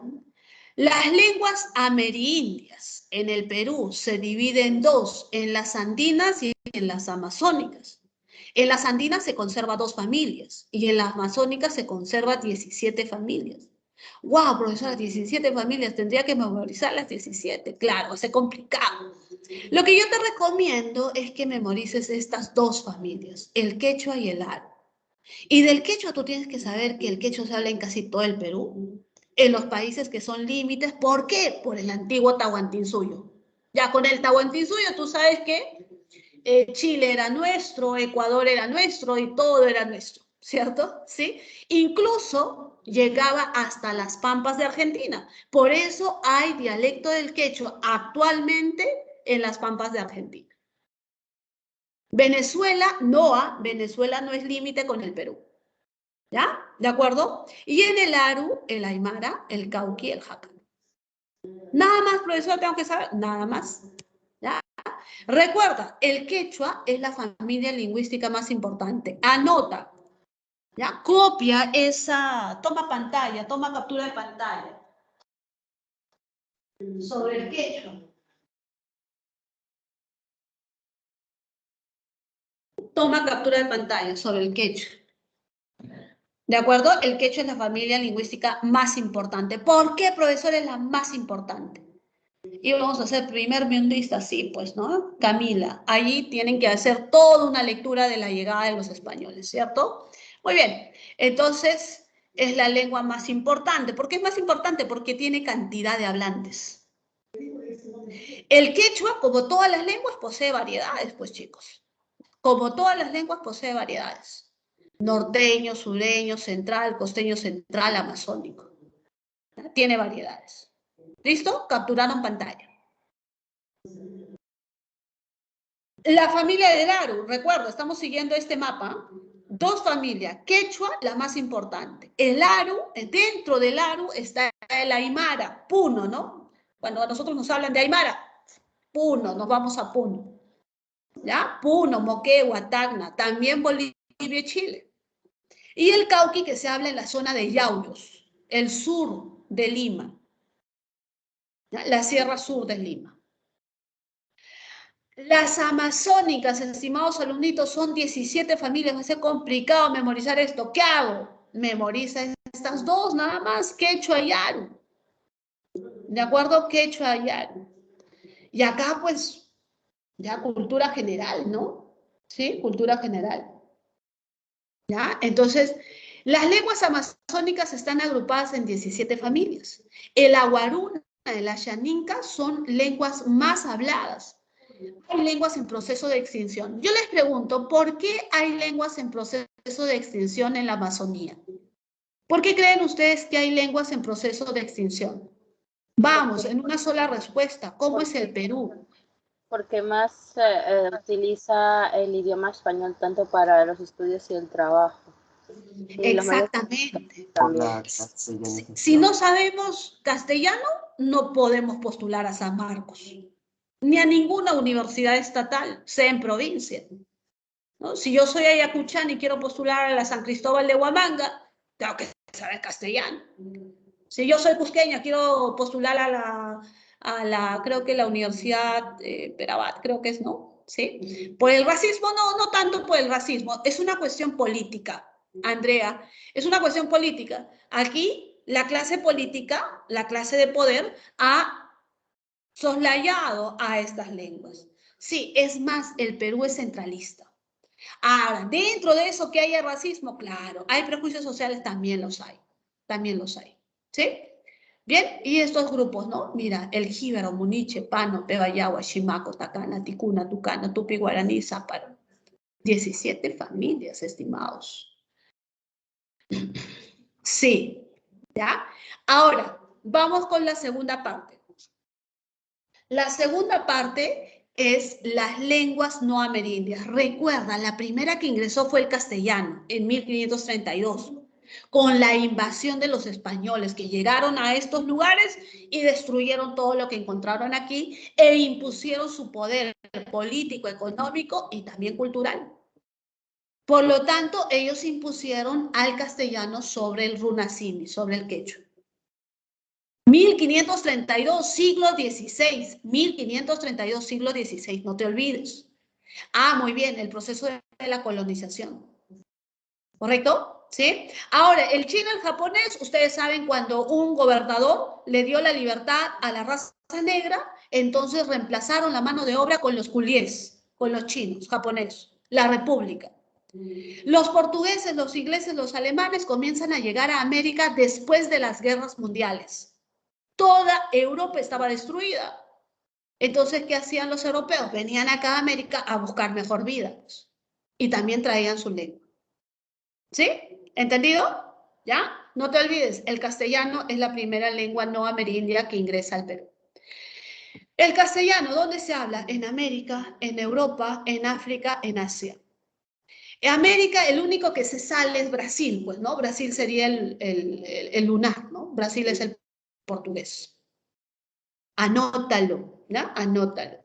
Las lenguas amerindias en el Perú se dividen en dos, en las andinas y en las amazónicas. En las andinas se conserva 2 familias y en las amazónicas se conserva 17 familias. ¡Wow, profesora! 17 familias, tendría que memorizar las 17. Claro, es complicado. Lo que yo te recomiendo es que memorices estas 2 familias, el quechua y el aru. Y del quechua tú tienes que saber que el quechua se habla en casi todo el Perú, en los países que son límites. ¿Por qué? Por el antiguo Tahuantinsuyo. Ya con el Tahuantinsuyo tú sabes que Chile era nuestro, Ecuador era nuestro y todo era nuestro, ¿cierto? ¿Sí? Incluso llegaba hasta las pampas de Argentina. Por eso hay dialecto del quechua actualmente en las pampas de Argentina. Venezuela no es límite con el Perú. ¿Ya? ¿De acuerdo? Y en el aru, el aymara, el cauqui, el jaca. Nada más, profesor, tengo que saber, nada más. ¿Ya? Recuerda, el quechua es la familia lingüística más importante. Anota, ¿ya? Copia esa, toma pantalla, toma captura de pantalla sobre el quechua. Toma captura de pantalla sobre el quechua. ¿De acuerdo? El quechua es la familia lingüística más importante. ¿Por qué, profesor, es la más importante? Y vamos a hacer primer mundista, sí, pues, ¿no? Camila, allí tienen que hacer toda una lectura de la llegada de los españoles, ¿cierto? Muy bien, entonces es la lengua más importante. ¿Por qué es más importante? Porque tiene cantidad de hablantes. El quechua, como todas las lenguas, posee variedades, pues, chicos. Como todas las lenguas, posee variedades. Norteño, sureño, central, costeño central, amazónico. Tiene variedades. ¿Listo? Capturaron pantalla. La familia de Laru, recuerdo, estamos siguiendo este mapa. Dos familias, quechua, la más importante. El Aru, dentro del Aru está el Aymara, Puno, ¿no? Cuando a nosotros nos hablan de Aymara, Puno, nos vamos a Puno. ¿Ya? Puno, Moquegua, Tacna, también Bolivia y Chile. Y el Cauqui, que se habla en la zona de Yauyos, el sur de Lima, ¿ya? La sierra sur de Lima. Las amazónicas, estimados alumnitos, son 17 familias. Va a ser complicado memorizar esto. ¿Qué hago? Memoriza estas dos nada más, quechua y aru. ¿De acuerdo? Quechua y aru. Y acá, pues, ya cultura general, ¿no? ¿Sí? Cultura general. ¿Ya? Entonces, las lenguas amazónicas están agrupadas en 17 familias. El aguaruna y la xaninca son lenguas más habladas. Hay lenguas en proceso de extinción. Yo les pregunto, ¿por qué hay lenguas en proceso de extinción en la Amazonía? ¿Por qué creen ustedes que hay lenguas en proceso de extinción? Vamos, en una sola respuesta. ¿Cómo es el Perú? Porque más utiliza el idioma español tanto para los estudios y el trabajo. Y Exactamente. Por la castellanización. Si no sabemos castellano, no podemos postular a San Marcos, ni a ninguna universidad estatal, sea en provincia, ¿no? Si yo soy ayacuchana y quiero postular a la San Cristóbal de Huamanga, tengo que saber castellano. Si yo soy cusqueña, quiero postular creo que la Universidad Perabat, creo que es, ¿no? ¿Sí? Por el racismo, no tanto por el racismo, es una cuestión política, Andrea, es una cuestión política. Aquí la clase política, la clase de poder, ha soslayado a estas lenguas. Sí, es más, el Perú es centralista. Ahora, dentro de eso que haya racismo, claro, hay prejuicios sociales, también los hay, ¿sí? Bien, y estos grupos, ¿no? Mira, el jíbaro, muniche, pano, pebayagua, chimaco, tacana, ticuna, tucana, tupi, guaraní, záparo. 17 familias, estimados. Sí, ¿ya? Ahora, vamos con la segunda parte. La segunda parte es las lenguas no amerindias. Recuerda, la primera que ingresó fue el castellano en 1532, con la invasión de los españoles que llegaron a estos lugares y destruyeron todo lo que encontraron aquí e impusieron su poder político, económico y también cultural. Por lo tanto, ellos impusieron al castellano sobre el runasimi, sobre el quechua. 1532, siglo XVI. 1532, siglo XVI, no te olvides. Ah, muy bien, el proceso de la colonización. ¿Correcto? ¿Sí? Ahora, el chino y el japonés, ustedes saben, cuando un gobernador le dio la libertad a la raza negra, entonces reemplazaron la mano de obra con los culíes, con los chinos, japoneses, la república. Los portugueses, los ingleses, los alemanes comienzan a llegar a América después de las guerras mundiales. Toda Europa estaba destruida. Entonces, ¿qué hacían los europeos? Venían acá a América a buscar mejor vida. Y también traían su lengua. ¿Sí? ¿Entendido? ¿Ya? No te olvides, el castellano es la primera lengua no amerindia que ingresa al Perú. El castellano, ¿dónde se habla? En América, en Europa, en África, en Asia. En América, el único que se sale es Brasil, pues, ¿no? Brasil sería el lunar, ¿no? Brasil es el portugués. Anótalo, ¿no? Anótalo.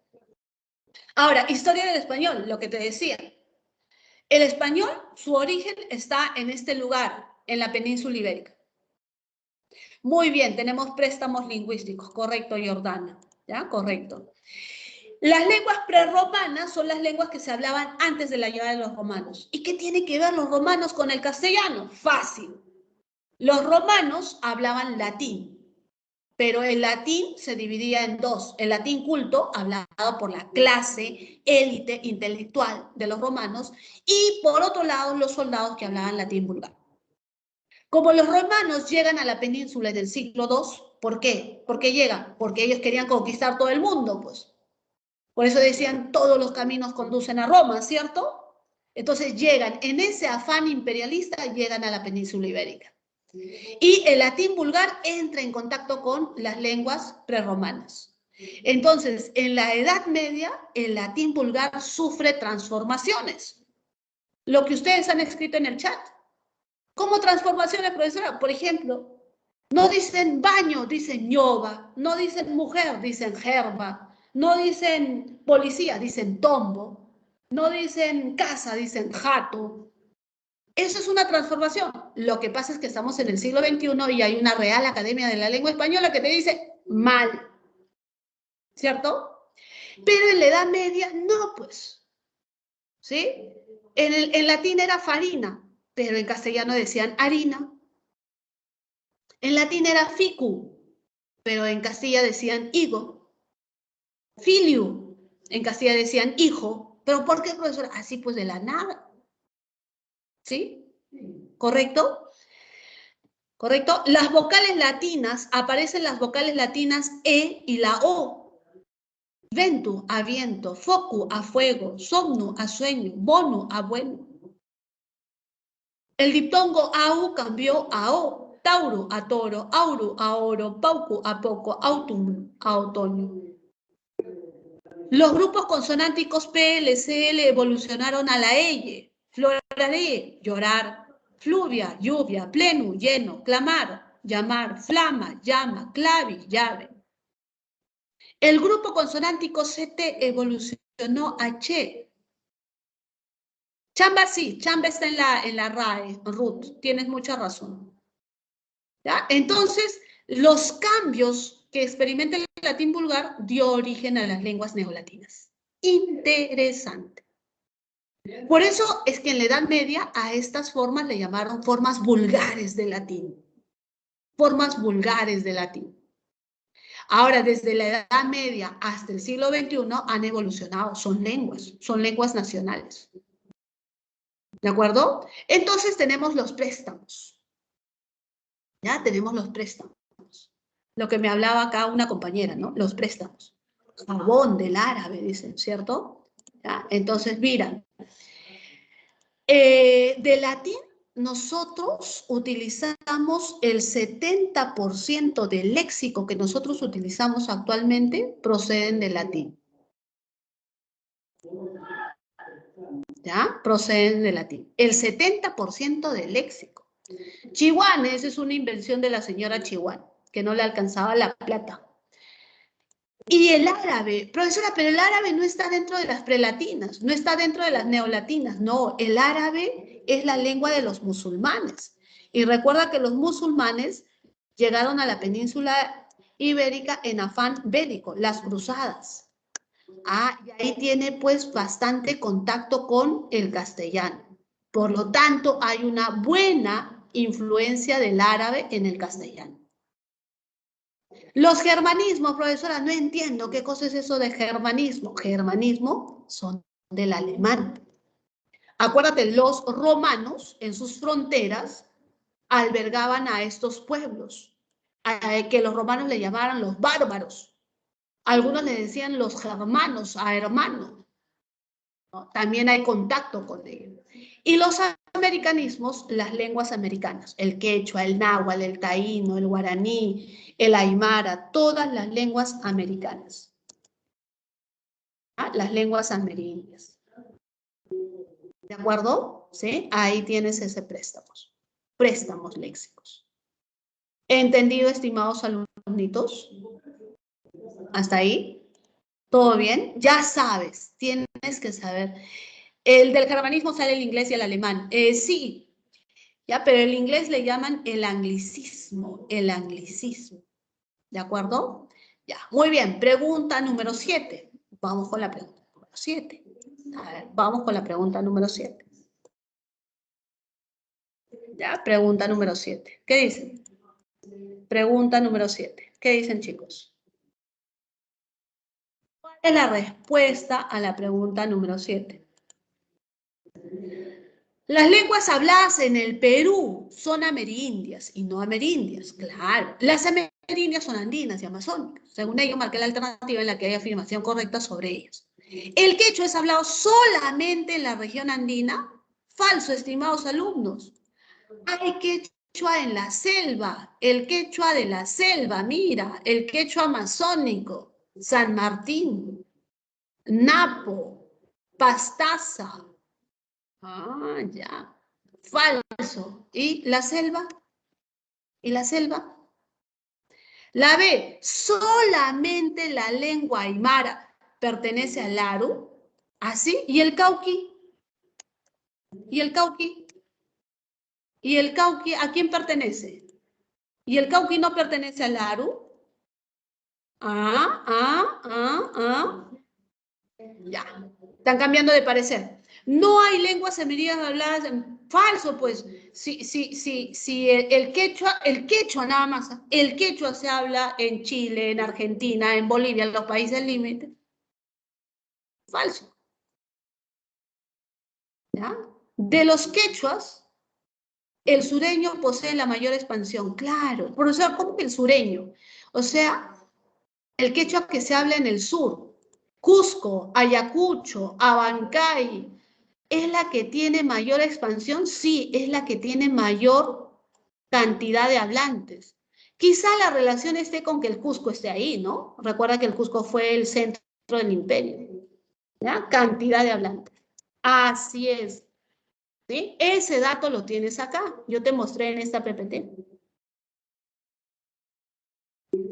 Ahora, historia del español, lo que te decía. El español, su origen está en este lugar, en la península ibérica. Muy bien, tenemos préstamos lingüísticos, correcto, Jordana, ¿ya? Correcto. Las lenguas prerromanas son las lenguas que se hablaban antes de la llegada de los romanos. ¿Y qué tienen que ver los romanos con el castellano? Fácil. Los romanos hablaban latín, pero el latín se dividía en dos. El latín culto, hablado por la clase élite intelectual de los romanos, y por otro lado los soldados que hablaban latín vulgar. Como los romanos llegan a la península del siglo II, ¿por qué? ¿Por qué llegan? Porque ellos querían conquistar todo el mundo, pues. Por eso decían, todos los caminos conducen a Roma, ¿cierto? Entonces llegan, en ese afán imperialista, llegan a la península ibérica. Y el latín vulgar entra en contacto con las lenguas prerromanas. Entonces, en la Edad Media, el latín vulgar sufre transformaciones. Lo que ustedes han escrito en el chat. ¿Cómo transformaciones, profesora? Por ejemplo, no dicen baño, dicen ñoba. No dicen mujer, dicen jerba. No dicen policía, dicen tombo. No dicen casa, dicen jato. Eso es una transformación. Lo que pasa es que estamos en el siglo XXI y hay una Real Academia de la Lengua Española que te dice mal. ¿Cierto? Pero en la Edad Media, no, pues. ¿Sí? En latín era farina, pero en castellano decían harina. En latín era ficu, pero en Castilla decían higo. Filiu, en Castilla decían hijo. ¿Pero por qué, profesora? Así pues de la nada. ¿Sí? ¿Correcto? ¿Correcto? Las vocales latinas, aparecen las vocales latinas E y la O. Ventu a viento, focu a fuego, somnu a sueño, bonu a bueno. El diptongo au cambió a O, tauro a toro, auru a oro, paucu a poco, autumn a otoño. Los grupos consonánticos P, L, C, L evolucionaron a la L. Floraré, llorar. Fluvia, lluvia. Plenu, lleno. Clamar, llamar. Flama, llama. Clavi, llave. El grupo consonántico CT evolucionó a Che. Chamba sí, chamba está en la RAE, Ruth, tienes mucha razón. ¿Ya? Entonces, los cambios que experimenta el latín vulgar dio origen a las lenguas neolatinas. Interesante. Por eso es que en la Edad Media a estas formas le llamaron formas vulgares de latín. Formas vulgares de latín. Ahora, desde la Edad Media hasta el siglo XXI han evolucionado, son lenguas nacionales. ¿De acuerdo? Entonces tenemos los préstamos. ¿Ya? Tenemos los préstamos. Lo que me hablaba acá una compañera, ¿no? Los préstamos. Jabón del árabe, dicen, ¿cierto? ¿Ya? Entonces, mira, de latín nosotros utilizamos el 70% del léxico que nosotros utilizamos actualmente proceden del latín. ¿Ya? Proceden del latín. El 70% del léxico. Chihuahua, esa es una invención de la señora Chihuahua, que no le alcanzaba la plata. Y el árabe, profesora, pero el árabe no está dentro de las prelatinas, no está dentro de las neolatinas, no, el árabe es la lengua de los musulmanes. Y recuerda que los musulmanes llegaron a la península ibérica en afán bélico, las cruzadas. Ah, y ahí tiene pues bastante contacto con el castellano. Por lo tanto, hay una buena influencia del árabe en el castellano. Los germanismos, profesora, no entiendo qué cosa es eso de germanismo. Germanismo son del alemán. Acuérdate, los romanos en sus fronteras albergaban a estos pueblos, que los romanos le llamaban los bárbaros. Algunos le decían los germanos, a hermano. ¿No? También hay contacto con ellos. Y los americanismos, las lenguas americanas, el quechua, el náhuatl, el taíno, el guaraní, el aymara, todas las lenguas americanas. ¿Ah? Las lenguas amerindias. ¿De acuerdo? ¿Sí? Ahí tienes ese préstamos. Préstamos léxicos. ¿Entendido, estimados alumnitos? ¿Hasta ahí? ¿Todo bien? Ya sabes, tienes que saber. El del germanismo sale el inglés y el alemán. Sí, ya, pero el inglés le llaman el anglicismo, el anglicismo. ¿De acuerdo? Ya, muy bien. Pregunta número 7. Vamos con la pregunta número 7. A ver, vamos con la pregunta número 7. Ya, pregunta número 7. ¿Qué dicen? Pregunta número 7. ¿Qué dicen, chicos? ¿Cuál es la respuesta a la pregunta número 7? Las lenguas habladas en el Perú son amerindias y no amerindias, claro. Las amerindias son andinas y amazónicas. Según ello, marqué la alternativa en la que hay afirmación correcta sobre ellas. ¿El quechua es hablado solamente en la región andina? Falso, estimados alumnos. Hay quechua quechua en la selva, el quechua de la selva, mira, el quechua amazónico, San Martín, Napo, Pastaza. Ah, ya. Falso. ¿Y la selva? ¿Y la selva? La B, solamente la lengua aymara pertenece al Aru. ¿Así? ¿Y el Cauqui? ¿Y el Cauqui? ¿Y el Cauqui a quién pertenece? ¿Y el Cauqui no pertenece al Aru? Ya. Están cambiando de parecer. No hay lenguas semíticas habladas en falso, pues. Si el quechua nada más, el quechua se habla en Chile, en Argentina, en Bolivia, en los países límites. Falso. ¿Ya? De los quechuas, el sureño posee la mayor expansión. Claro, profesor, ¿cómo que el sureño? O sea, el quechua que se habla en el sur, Cusco, Ayacucho, Abancay, ¿es la que tiene mayor expansión? Sí, es la que tiene mayor cantidad de hablantes. Quizá la relación esté con que el Cusco esté ahí, ¿no? Recuerda que el Cusco fue el centro del imperio. ¿Ya? Cantidad de hablantes. Así es. ¿Sí? Ese dato lo tienes acá. Yo te mostré en esta PPT.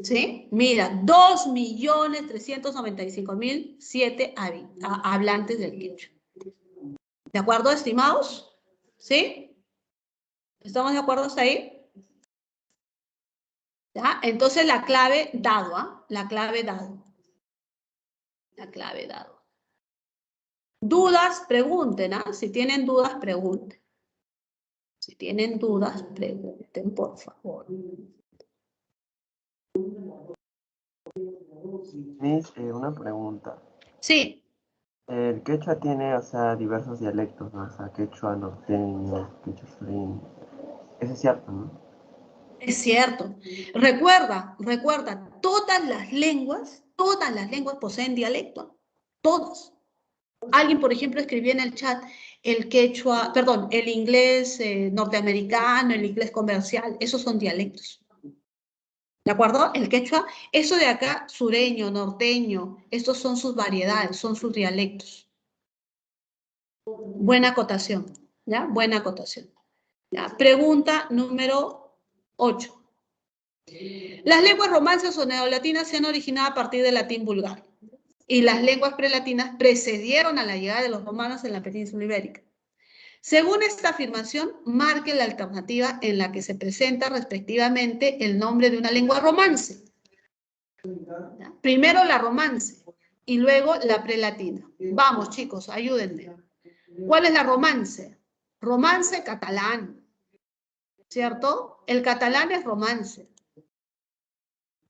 ¿Sí? Mira, 2.395.007 hablantes del quechua. ¿De acuerdo, estimados? ¿Sí? ¿Estamos de acuerdo hasta ahí? ¿Ya? Entonces la clave dado, ¿ah? La clave dado. La clave dado. Dudas, pregunten, ¿ah? Si tienen dudas, pregunten. Si tienen dudas, pregunten, por favor. Miss, una pregunta. Sí. El quechua tiene, o sea, diversos dialectos, ¿no? O sea, quechua norteño, quechua sureño. Eso es cierto, ¿no? Es cierto. Recuerda, todas las lenguas poseen dialecto. Todas. Alguien, por ejemplo, escribió en el chat el quechua, perdón, el inglés norteamericano, el inglés comercial, esos son dialectos. ¿De acuerdo? El quechua, eso de acá, sureño, norteño, estos son sus variedades, son sus dialectos. Buena acotación, ¿ya? Buena acotación. ¿Ya? Pregunta número 8. Las lenguas romances o neolatinas se han originado a partir del latín vulgar y las lenguas prelatinas precedieron a la llegada de los romanos en la península ibérica. Según esta afirmación, marque la alternativa en la que se presenta respectivamente el nombre de una lengua romance. Primero la romance y luego la prelatina. Vamos, chicos, ayúdenme. ¿Cuál es la romance? Romance catalán, ¿cierto? El catalán es romance.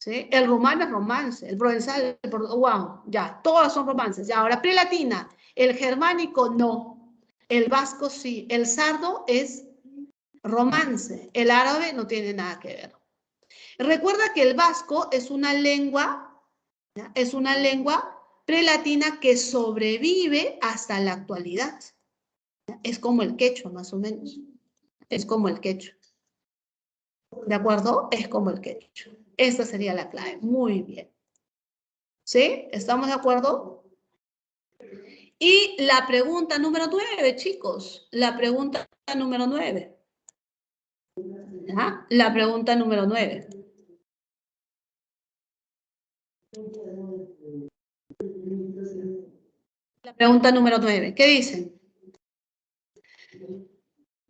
¿Sí? El rumano es romance, el provenzal, wow, ya, todas son romances. Ya, ahora prelatina, el germánico no, el vasco sí, el sardo es romance, el árabe no tiene nada que ver. Recuerda que el vasco es una lengua, ¿ya? Es una lengua prelatina que sobrevive hasta la actualidad. ¿Ya? Es como el quechua, más o menos. Es como el quechua. ¿De acuerdo? Es como el quechua. Esta sería la clave. Muy bien. ¿Sí? ¿Estamos de acuerdo? Y la pregunta número 9, chicos. La pregunta número 9. ¿Ya? La pregunta número 9. La pregunta número 9. ¿Qué dicen?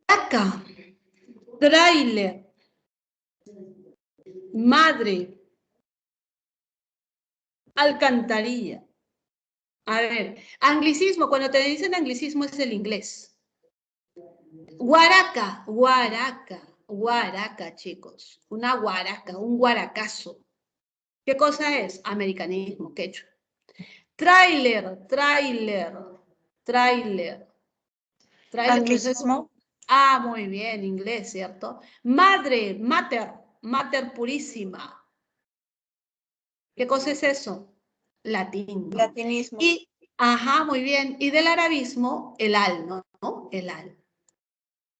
Acá. Tráiler. Madre. Alcantarilla. A ver, anglicismo, cuando te dicen anglicismo es el inglés. Guaraca, guaraca, chicos. Una guaraca, un guaracazo. ¿Qué cosa es? Americanismo, quechua. Tráiler. Anglicismo. Ah, muy bien, inglés, ¿cierto? Madre, mater purísima. ¿Qué cosa es eso? Latín, ¿no? Latinismo. Y, ajá, muy bien. Y del arabismo, el al, ¿no? El al.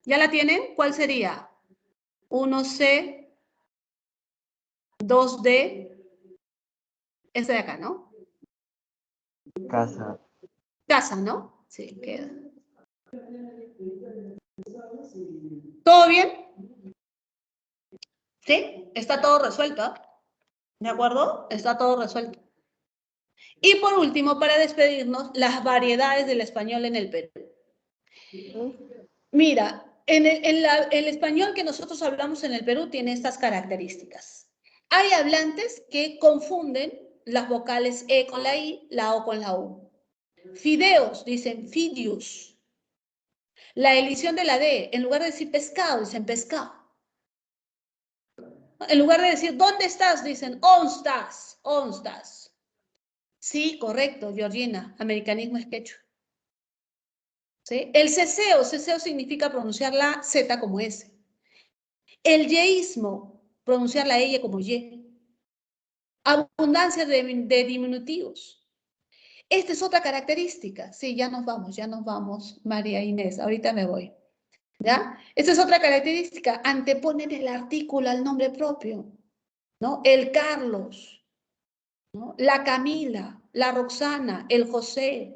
¿Ya la tienen? ¿Cuál sería? 1C, 2D, este de acá, ¿no? Casa. Casa, ¿no? Sí, queda. ¿Todo bien? ¿Sí? Está todo resuelto. ¿De acuerdo? Está todo resuelto. Y por último, para despedirnos, las variedades del español en el Perú. Mira, el español que nosotros hablamos en el Perú tiene estas características. Hay hablantes que confunden las vocales E con la I, la O con la U. Fideos, dicen fidius. La elisión de la D, en lugar de decir pescado, dicen pescado. En lugar de decir ¿dónde estás? Dicen onstas, onstas. Sí, correcto, Georgina, americanismo es quechua. ¿Sí? El ceseo, ceseo significa pronunciar la Z como S. El yeísmo, pronunciar la Y como Y. Abundancia de diminutivos. Esta es otra característica. Sí, ya nos vamos, María Inés, ahorita me voy. ¿Ya? Esta es otra característica. Anteponen el artículo al nombre propio, ¿no? El Carlos, ¿no? La Camila, la Roxana, el José.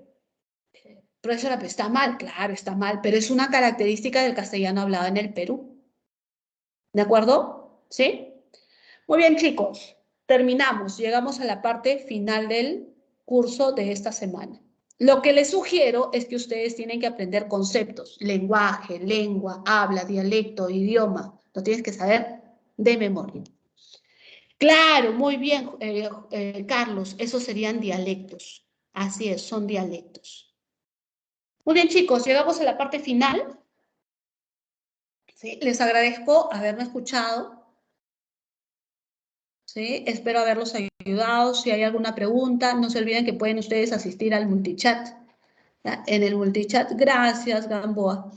Profesora, está mal, claro, está mal, pero es una característica del castellano hablado en el Perú. ¿De acuerdo? ¿Sí? Muy bien, chicos. Terminamos. Llegamos a la parte final del curso de esta semana. Lo que les sugiero es que ustedes tienen que aprender conceptos, lenguaje, lengua, habla, dialecto, idioma. Lo tienes que saber de memoria. Claro, muy bien, Carlos, esos serían dialectos. Así es, son dialectos. Muy bien, chicos, llegamos a la parte final. ¿Sí? Les agradezco haberme escuchado. ¿Sí? Espero haberlos ayudado. Si hay alguna pregunta, no se olviden que pueden ustedes asistir al multichat. ¿Ya? En el multichat, gracias, Gamboa.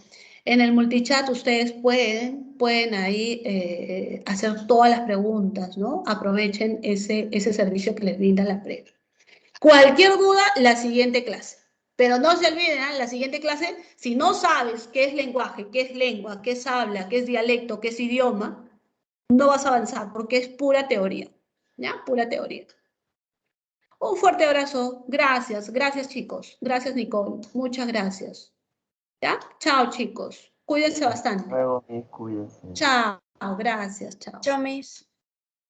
En el multichat ustedes pueden ahí hacer todas las preguntas, ¿no? Aprovechen ese servicio que les brinda la PREP. Cualquier duda, la siguiente clase. Pero no se olviden, ¿eh? La siguiente clase, si no sabes qué es lenguaje, qué es lengua, qué es habla, qué es dialecto, qué es idioma, no vas a avanzar porque es pura teoría. ¿Ya? Pura teoría. Un fuerte abrazo. Gracias, gracias chicos. Gracias Nicole. Muchas gracias. ¿Ya? Chao chicos. Cuídense bastante. Luego, cuídense. Chao, gracias, chao. Chao, Miss.